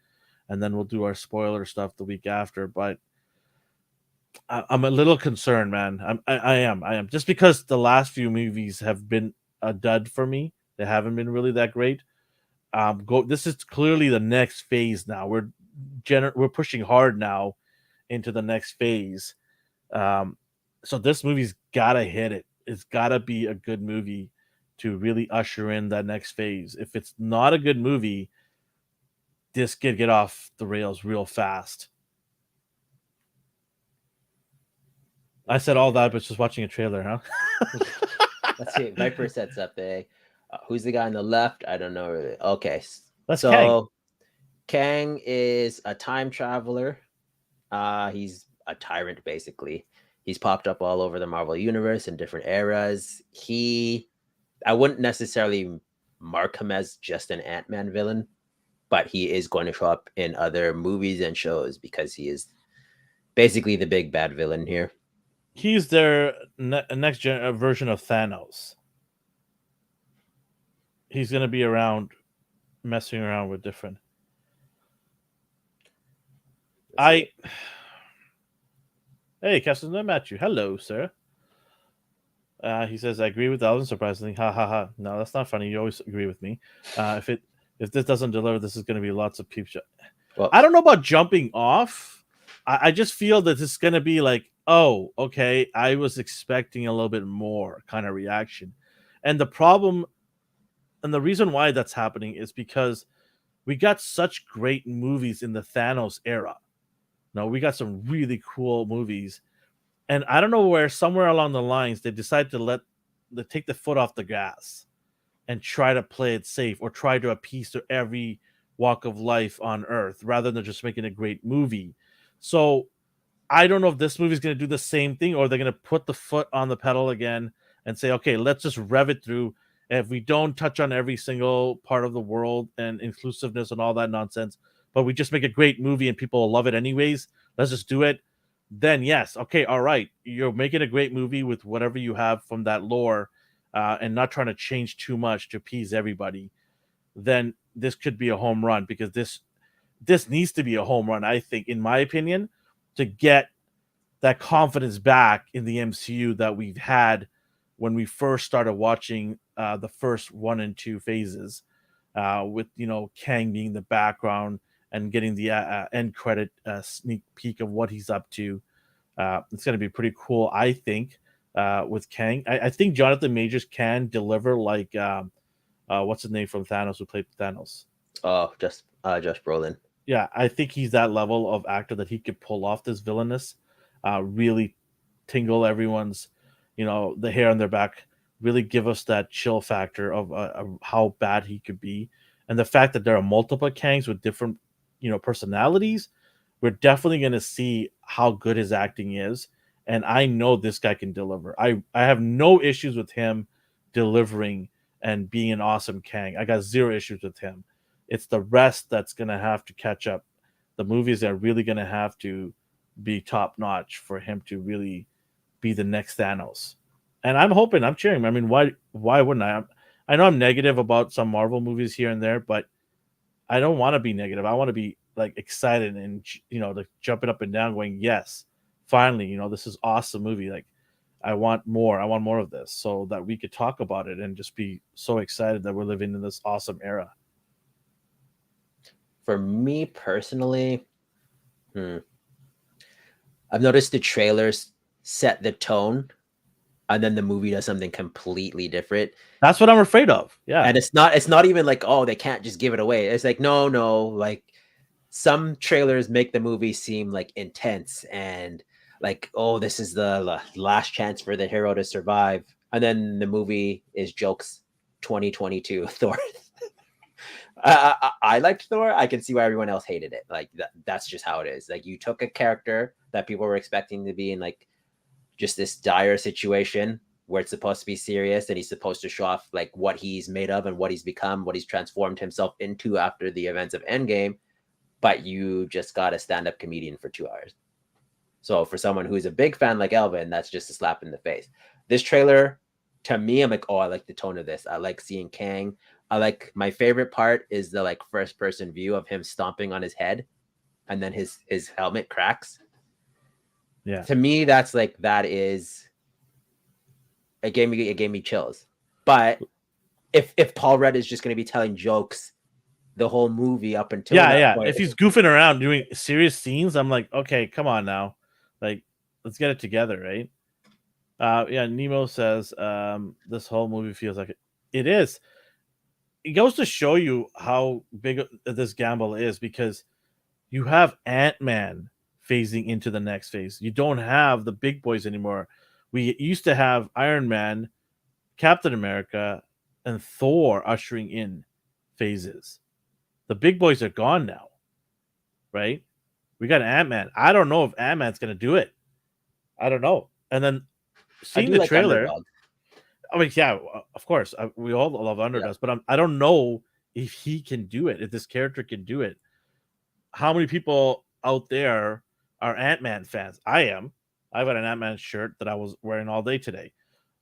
and then we'll do our spoiler stuff the week after. But I'm a little concerned, man. I am just because the last few movies have been a dud for me. They haven't been really that great. This is clearly the next phase now. We're pushing hard now into the next phase. So this movie's gotta hit it. It's gotta be a good movie to really usher in that next phase. If it's not a good movie, this could get off the rails real fast. I said all that, but just watching a trailer, huh? Let's see. Viper sets up a. Who's the guy on the left? I don't know. Really. Okay, That's so Kang is a time traveler. He's a tyrant, basically. He's popped up all over the Marvel universe in different eras. I wouldn't necessarily mark him as just an Ant-Man villain, but he is going to show up in other movies and shows because he is basically the big bad villain here. He's their next version of Thanos. He's gonna be around, messing around with different. Hey, Captain, I met you. Hello, sir. He says, "I agree with Alvin. Surprisingly, ha ha ha. No, that's not funny. You always agree with me. If this doesn't deliver, this is going to be lots of peep show. Well, I don't know about jumping off. I just feel that it's going to be like, oh, okay, I was expecting a little bit more kind of reaction, and the problem, and the reason why that's happening is because we got such great movies in the Thanos era. No, we got some really cool movies. And I don't know where, somewhere along the lines, they decided to take the foot off the gas and try to play it safe or try to appease to every walk of life on Earth rather than just making a great movie. So I don't know if this movie is going to do the same thing or they're going to put the foot on the pedal again and say, okay, let's just rev it through. And if we don't touch on every single part of the world and inclusiveness and all that nonsense, but we just make a great movie and people will love it anyways, let's just do it. Then yes, okay, all right, you're making a great movie with whatever you have from that lore, and not trying to change too much to appease everybody. Then this could be a home run because this needs to be a home run, I think, in my opinion, to get that confidence back in the MCU that we've had when we first started watching the first 1 and 2 phases, with Kang being the background and getting the end credit sneak peek of what he's up to. It's going to be pretty cool, I think, with Kang. I think Jonathan Majors can deliver like what's his name from Thanos, who played Thanos. Oh, just Josh Brolin. Yeah, I think he's that level of actor that he could pull off this villainous, really tingle everyone's, the hair on their back, really give us that chill factor of how bad he could be, and the fact that there are multiple Kangs with different, personalities. We're definitely going to see how good his acting is, and I know this guy can deliver. I have no issues with him delivering and being an awesome Kang. I got zero issues with him. It's the rest that's going to have to catch up. The movies are really going to have to be top notch for him to really be the next Thanos. And I'm hoping, I'm cheering. I mean, why wouldn't I? I know I'm negative about some Marvel movies here and there, but I don't want to be negative. I want to be like excited and like jumping up and down, going, yes, finally, this is awesome movie. Like, I want more. I want more of this, so that we could talk about it and just be so excited that we're living in this awesome era. For me personally, I've noticed the trailers set the tone, and then the movie does something completely different. That's what I'm afraid of. Yeah. And it's not even like, oh, they can't just give it away. It's like, no, like some trailers make the movie seem like intense and like, oh, this is the last chance for the hero to survive. And then the movie is jokes 2022 Thor. I liked Thor. I can see why everyone else hated it. Like that's just how it is. Like you took a character that people were expecting to be in like just this dire situation where it's supposed to be serious and he's supposed to show off like what he's made of and what he's become, what he's transformed himself into after the events of Endgame, but you just got a stand-up comedian for 2 hours. So for someone who's a big fan like Elvin, that's just a slap in the face. This trailer, to me, I'm like, oh, I like the tone of this. I like seeing Kang. I like, my favorite part is the like first person view of him stomping on his head and then his helmet cracks. Yeah. To me, that's like, that is, it gave me chills. But if Paul Rudd is just going to be telling jokes the whole movie up until yeah, point, if he's goofing around doing serious scenes, I'm like, okay, come on now, like let's get it together, right? Yeah, Nemo says this whole movie feels like it is. It goes to show you how big this gamble is, because you have Ant-Man phasing into the next phase. You don't have the big boys anymore. We used to have Iron Man, Captain America, and Thor ushering in phases. The big boys are gone now, right? We got Ant-Man. I don't know if Ant-Man's going to do it. I don't know. And then seeing the like trailer, Underdog. I mean, yeah, of course, we all love underdogs, but I don't know if he can do it, if this character can do it. How many people out there are Ant-Man fans? I am. I've got an Ant-Man shirt that I was wearing all day today.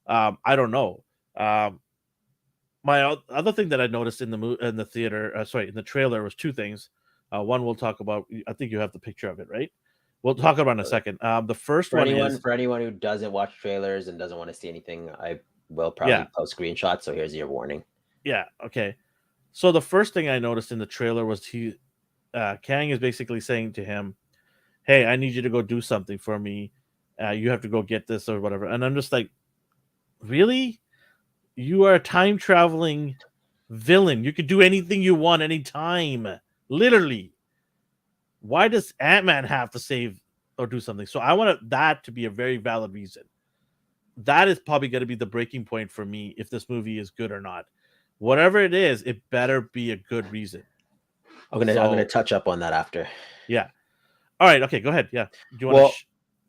I don't know. My other thing that I noticed in the theater, in the trailer, was two things. One we'll talk about. I think you have the picture of it, right? We'll talk about in a second. The first for one anyone, is for anyone who doesn't watch trailers and doesn't want to see anything, I will probably post screenshots. So here's your warning. Yeah. Okay. So the first thing I noticed in the trailer was Kang is basically saying to him, "Hey, I need you to go do something for me. You have to go get this or whatever." And I'm just like, really? You are a time traveling villain. You could do anything you want anytime. Literally. Why does Ant-Man have to save or do something? So I want that to be a very valid reason. That is probably going to be the breaking point for me if this movie is good or not. Whatever it is, it better be a good reason. I'm gonna touch up on that after. Yeah. All right. Okay. Go ahead. Yeah. Do you want Well,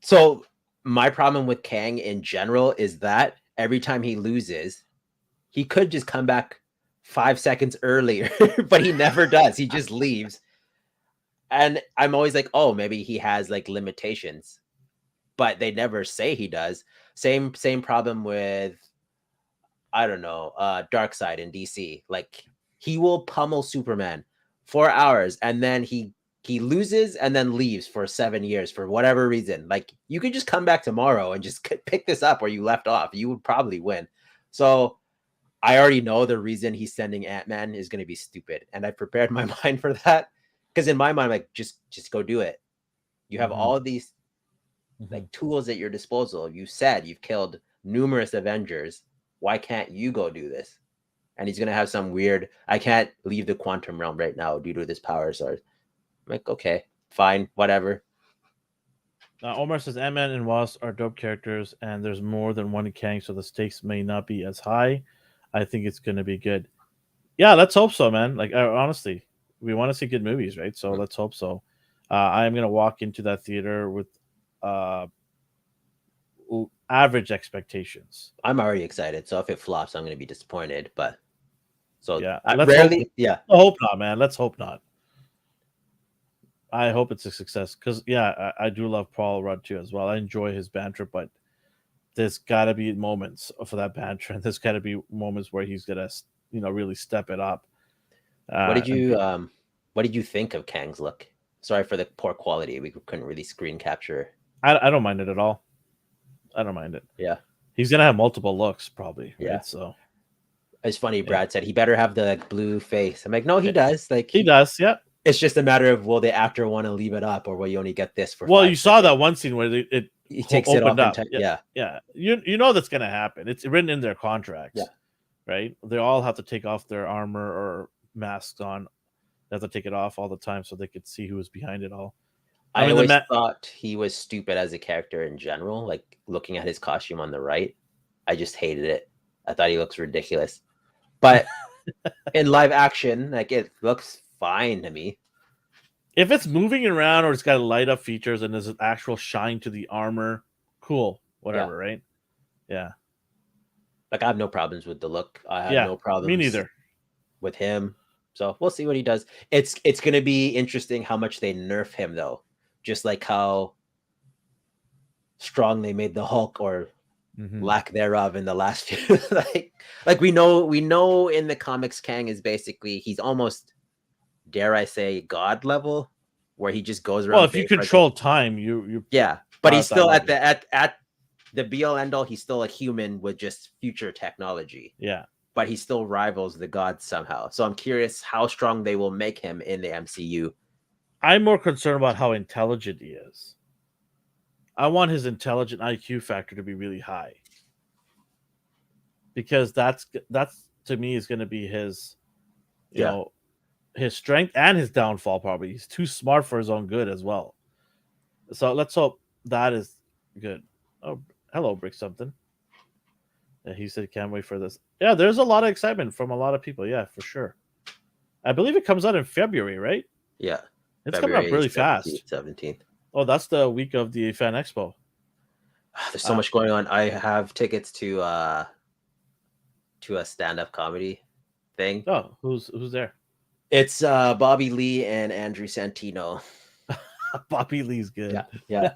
so my problem with Kang in general is that every time he loses, he could just come back 5 seconds earlier, but he never does. He just leaves. And I'm always like, oh, maybe he has like limitations, but they never say he does. Same problem with, I don't know, Darkseid in DC. Like he will pummel Superman 4 hours and then he He loses and then leaves for 7 years for whatever reason. Like, you could just come back tomorrow and just pick this up where you left off. You would probably win. So I already know the reason he's sending Ant-Man is going to be stupid, and I prepared my mind for that. Because in my mind, like, just go do it. You have all these like tools at your disposal. You said you've killed numerous Avengers. Why can't you go do this? And he's gonna have some weird, I can't leave the quantum realm right now due to this power source. I'm like, okay, fine, whatever. Omar says Ant-Man and Wasp are dope characters, and there's more than one Kang, so the stakes may not be as high. I think it's gonna be good. Yeah, let's hope so, man. Like, honestly, we want to see good movies, right? So let's hope so. I'm gonna walk into that theater with average expectations. I'm already excited. So if it flops, I'm gonna be disappointed. But so Yeah, I let's rarely, hope. yeah. Hope not, man. Let's hope not. I hope it's a success because I do love Paul Rudd too as well. I enjoy his banter, but there's got to be moments for that banter, and there's got to be moments where he's gonna really step it up. What did you think of Kang's look? Sorry for the poor quality. We couldn't really screen capture. I don't mind it at all. I don't mind it. Yeah, he's gonna have multiple looks probably. Yeah. Right? So it's funny. Brad said he better have the like, blue face. I'm like, no, he does. Like he does. Yeah. It's just a matter of will the actor want to leave it up, or will you only get this for? Well, you saw that one scene where he takes it off. Up. Yeah. You know that's gonna happen. It's written in their contracts. Yeah. Right. They all have to take off their armor or masks on. They have to take it off all the time so they could see who was behind it all. I always thought he was stupid as a character in general. Like looking at his costume on the right, I just hated it. I thought he looks ridiculous. But in live action, like it looks fine to me. If it's moving around or it's got light up features and there's an actual shine to the armor, cool, whatever, right? Yeah. Like I have no problems with the look. I have no problems. Me neither. With him. So we'll see what he does. It's going to be interesting how much they nerf him though. Just like how strong they made the Hulk or lack thereof in the last few. like we know in the comics, Kang is basically he's almost, dare I say, God level, where he just goes around. Well, if you control time, you but he's still at the be all end all. He's still a human with just future technology. Yeah, but he still rivals the gods somehow. So I'm curious how strong they will make him in the MCU. I'm more concerned about how intelligent he is. I want his intelligent IQ factor to be really high. Because that's to me is going to be his you know his strength and his downfall probably. He's too smart for his own good as well. So let's hope that is good. Oh, hello, Brick something. Yeah, he said can't wait for this. Yeah, there's a lot of excitement from a lot of people. Yeah, for sure. I believe it comes out in February, right? Yeah. It's coming up really fast. 17th. Oh, that's the week of the Fan Expo. There's so much going on. I have tickets to a stand-up comedy thing. Oh, who's there? It's Bobby Lee and Andrew Santino. Bobby Lee's good. Yeah.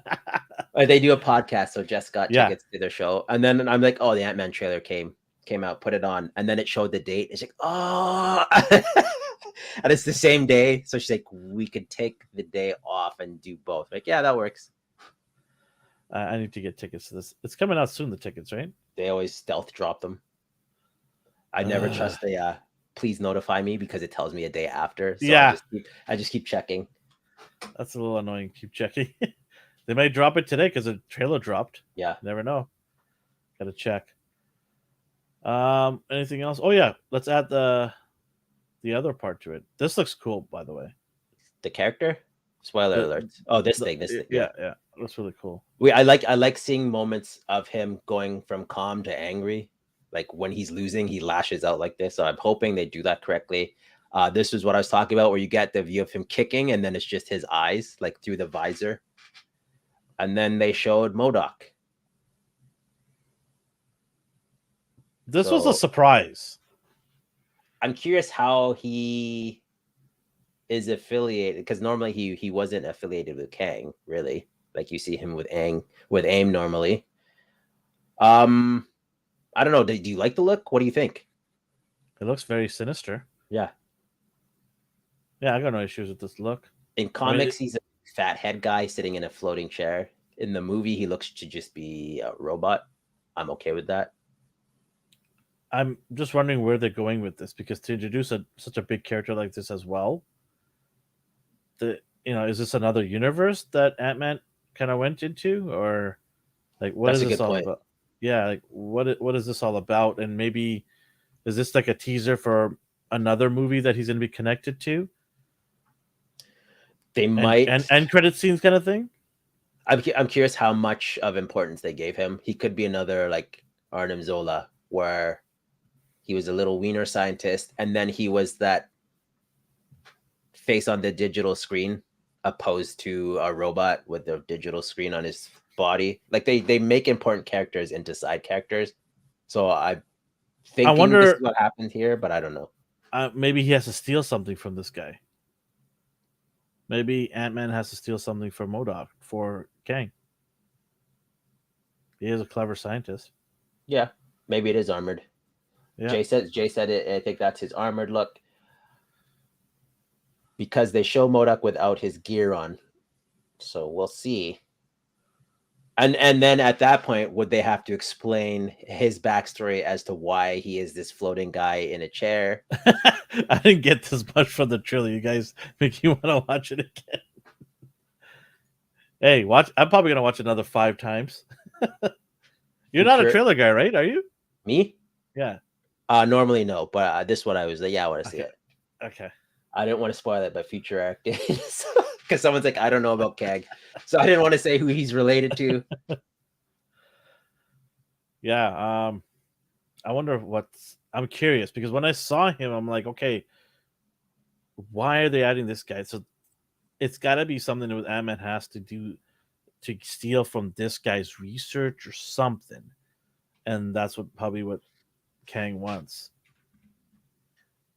They do a podcast, so Jess got tickets to their show. And then I'm like, oh, the Ant-Man trailer came out, put it on, and then it showed the date. It's like, oh, and it's the same day. So she's like, we could take the day off and do both. Like, yeah, that works. I need to get tickets to this. It's coming out soon, the tickets, right? They always stealth drop them. I never trust the please notify me because it tells me a day after. So I just keep checking. That's a little annoying. Keep checking. They might drop it today because the trailer dropped. Yeah. Never know. Gotta check. Anything else? Oh yeah, let's add the other part to it. This looks cool, by the way. The character? Spoiler alert. Oh, this thing. Yeah. That's really cool. I like seeing moments of him going from calm to angry. Like when he's losing, he lashes out like this. So I'm hoping they do that correctly. This is what I was talking about, where you get the view of him kicking, and then it's just his eyes, like through the visor. And then they showed MODOK. This was a surprise. I'm curious how he is affiliated, because normally he wasn't affiliated with Kang, really. Like you see him with AIM normally. I don't know. Do you like the look? What do you think? It looks very sinister. Yeah. Yeah, I got no issues with this look. In comics, he's a fat head guy sitting in a floating chair. In the movie, he looks to just be a robot. I'm okay with that. I'm just wondering where they're going with this, because to introduce such a big character like this as well, is this another universe that Ant-Man kind of went into, or like what That's is a this good all point. about? Yeah, like what is this all about? And maybe is this like a teaser for another movie that he's going to be connected to, They and might. end credit scenes kind of thing? I'm curious how much of importance they gave him. He could be another like Arnim Zola, where he was a little wiener scientist, and then he was that face on the digital screen, opposed to a robot with the digital screen on his body. Like they make important characters into side characters. So I'm I thinking this is wonder, what happened here, but I don't know. maybe he has to steal something from this guy. Maybe Ant-Man has to steal something from MODOK for Kang. He is a clever scientist. Yeah, maybe it is armored. Yeah. Jay said it. I think that's his armored look, because they show MODOK without his gear on. So we'll see. And then at that point, would they have to explain his backstory as to why he is this floating guy in a chair? I didn't get this much from the trailer. You guys make you want to watch it again. Hey, watch. I'm probably gonna watch another 5 times. You're not a trailer guy, right? Are you? Me? Yeah. Normally no, but this one I was like, yeah, I want to see it. Okay. I didn't want to spoil it by future acting because someone's like, I don't know about Kang, so I didn't want to say who he's related to. Yeah. I wonder what's. I'm curious, because when I saw him, I'm like, okay, why are they adding this guy? So it's got to be something that Ant-Man has to do to steal from this guy's research or something, and that's probably what Kang wants.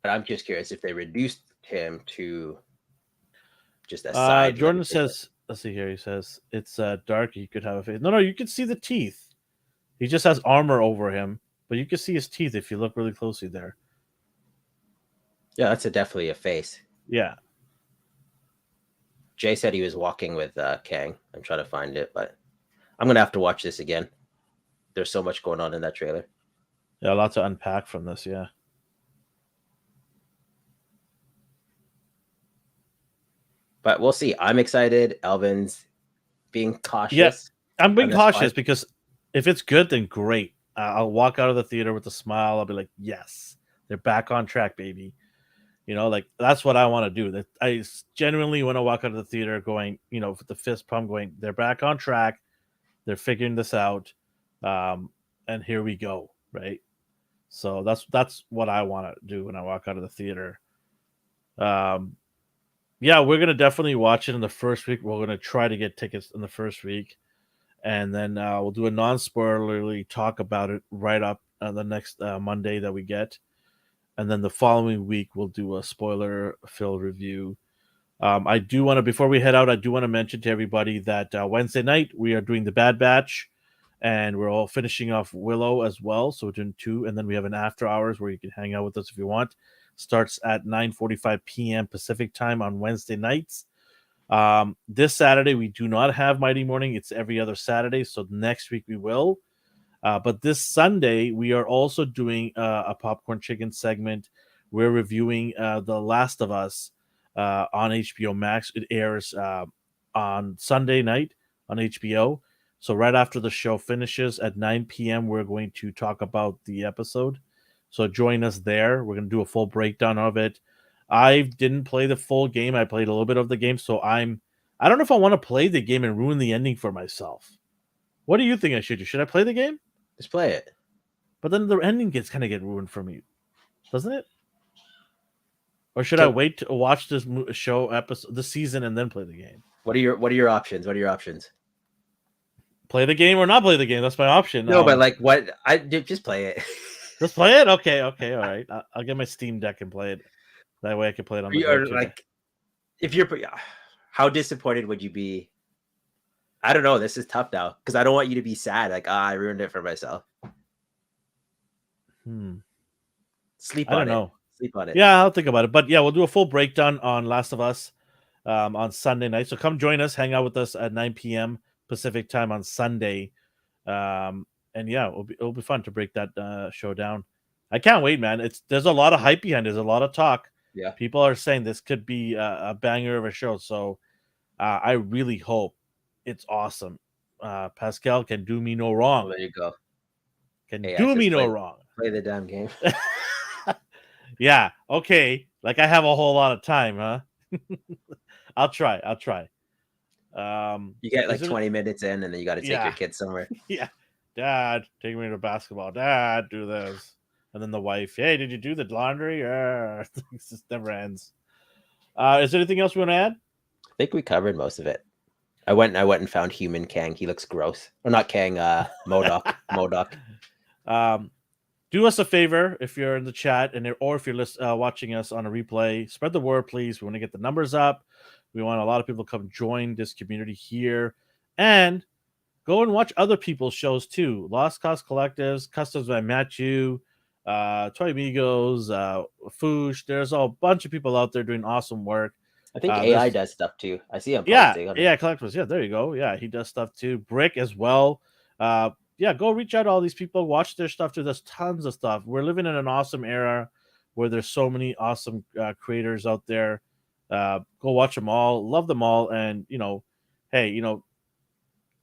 But I'm just curious if they reduced him to just a side. Jordan says, let's see here. He says it's dark. You could have a face. No, you can see the teeth. He just has armor over him, but you can see his teeth if you look really closely there. Yeah, that's definitely a face. Yeah. Jay said he was walking with Kang. I'm trying to find it, but I'm gonna have to watch this again. There's so much going on in that trailer. Yeah, a lot to unpack from this. Yeah. But we'll see. I'm excited. Elvin's being cautious. Yeah, I'm being cautious because if it's good, then great. I'll walk out of the theater with a smile. I'll be like, yes, they're back on track, baby. Like that's what I want to do. That I genuinely want to walk out of the theater going, with the fist pump going, they're back on track. They're figuring this out. And here we go. Right. So that's what I want to do when I walk out of the theater. Yeah, we're going to definitely watch it in the first week. We're going to try to get tickets in the first week. And then we'll do a non-spoilerly talk about it right up the next Monday that we get. And then the following week, we'll do a spoiler-filled review. I do want to, before we head out, I do want to mention to everybody that Wednesday night, we are doing the Bad Batch. And we're all finishing off Willow as well. So we're doing 2. And then we have an after hours where you can hang out with us if you want. Starts at 9:45 p.m. Pacific time on Wednesday nights. This Saturday, we do not have Mighty Morning. It's every other Saturday. So next week we will. But this Sunday, we are also doing a Popcorn Chicken segment. We're reviewing The Last of Us on HBO Max. It airs on Sunday night on HBO. So right after the show finishes at 9 p.m., we're going to talk about the episode. So join us there. We're going to do a full breakdown of it. I didn't play the full game. I played a little bit of the game. So I don't know if I want to play the game and ruin the ending for myself. What do you think I should do? Should I play the game? Just play it. But then the ending gets kind of get ruined for me, doesn't it? Or should I wait to watch this show episode, the season, and then play the game? What are your options? What are your options? Play the game or not play the game. That's my option. No, but like what? I just play it. Just play it. Okay, all right. I'll get my Steam Deck and play it. That way I can play it on the go. Like, if you're, how disappointed would you be? I don't know. This is tough now because I don't want you to be sad. Like, I ruined it for myself. Sleep on it. Sleep on it. Yeah, I'll think about it. But yeah, we'll do a full breakdown on Last of Us. on Sunday night. So come join us, hang out with us at 9 p.m. Pacific time on Sunday. And yeah, it'll be fun to break that show down. I can't wait, man. There's a lot of hype behind it. There's a lot of talk. Yeah. People are saying this could be a banger of a show. So I really hope it's awesome. Pascal can do me no Well, wrong. there you go. Can Hey, do me Access, no wrong. play the damn game. Yeah. Okay. Like I have a whole lot of time, huh? I'll try. You get like Is it- 20 minutes in, and then you got to take Yeah. your kids somewhere. Yeah. Dad, take me to basketball. Dad, do this. And then the wife, hey, did you do the laundry? It just never ends. Is there anything else we want to add? I think we covered most of it. I went and found human Kang. He looks gross. Or not Kang, Modoc. Modoc. Do us a favor if you're in the chat or if you're watching us on a replay, spread the word, please. We want to get the numbers up. We want a lot of people to come join this community here. And go and watch other people's shows too. Lost Cause Collectives, Customs by Matthew, Toy Amigos, Foosh. There's a bunch of people out there doing awesome work. I think AI does stuff too. I see him posting. Yeah, Collectibles. Yeah, there you go. Yeah, he does stuff too. Brick as well. Yeah, go reach out to all these people. Watch their stuff too. There's tons of stuff. We're living in an awesome era where there's so many awesome creators out there. Go watch them all. Love them all. And, hey,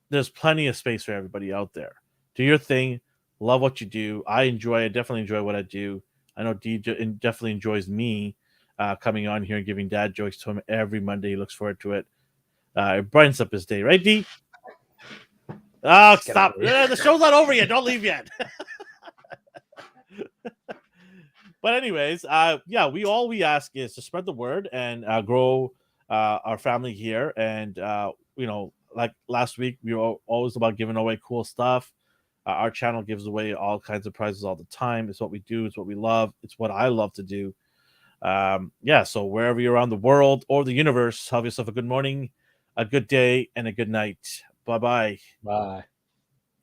there's plenty of space for everybody out there. Do your thing. Love what you do. I definitely enjoy what I do. I know D definitely enjoys me coming on here and giving dad jokes to him every Monday. He looks forward to it. It brightens up his day, right, D? Oh, stop. The show's not over yet. Don't leave yet. But anyways, yeah, we ask is to spread the word and grow our family here. And, like last week, we were always about giving away cool stuff. Our channel gives away all kinds of prizes all the time. It's what we do. It's what we love. It's what I love to do. Yeah, so wherever you're around the world or the universe, have yourself a good morning, a good day, and a good night. Bye-bye. Bye.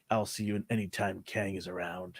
I'll see you anytime Kang is around.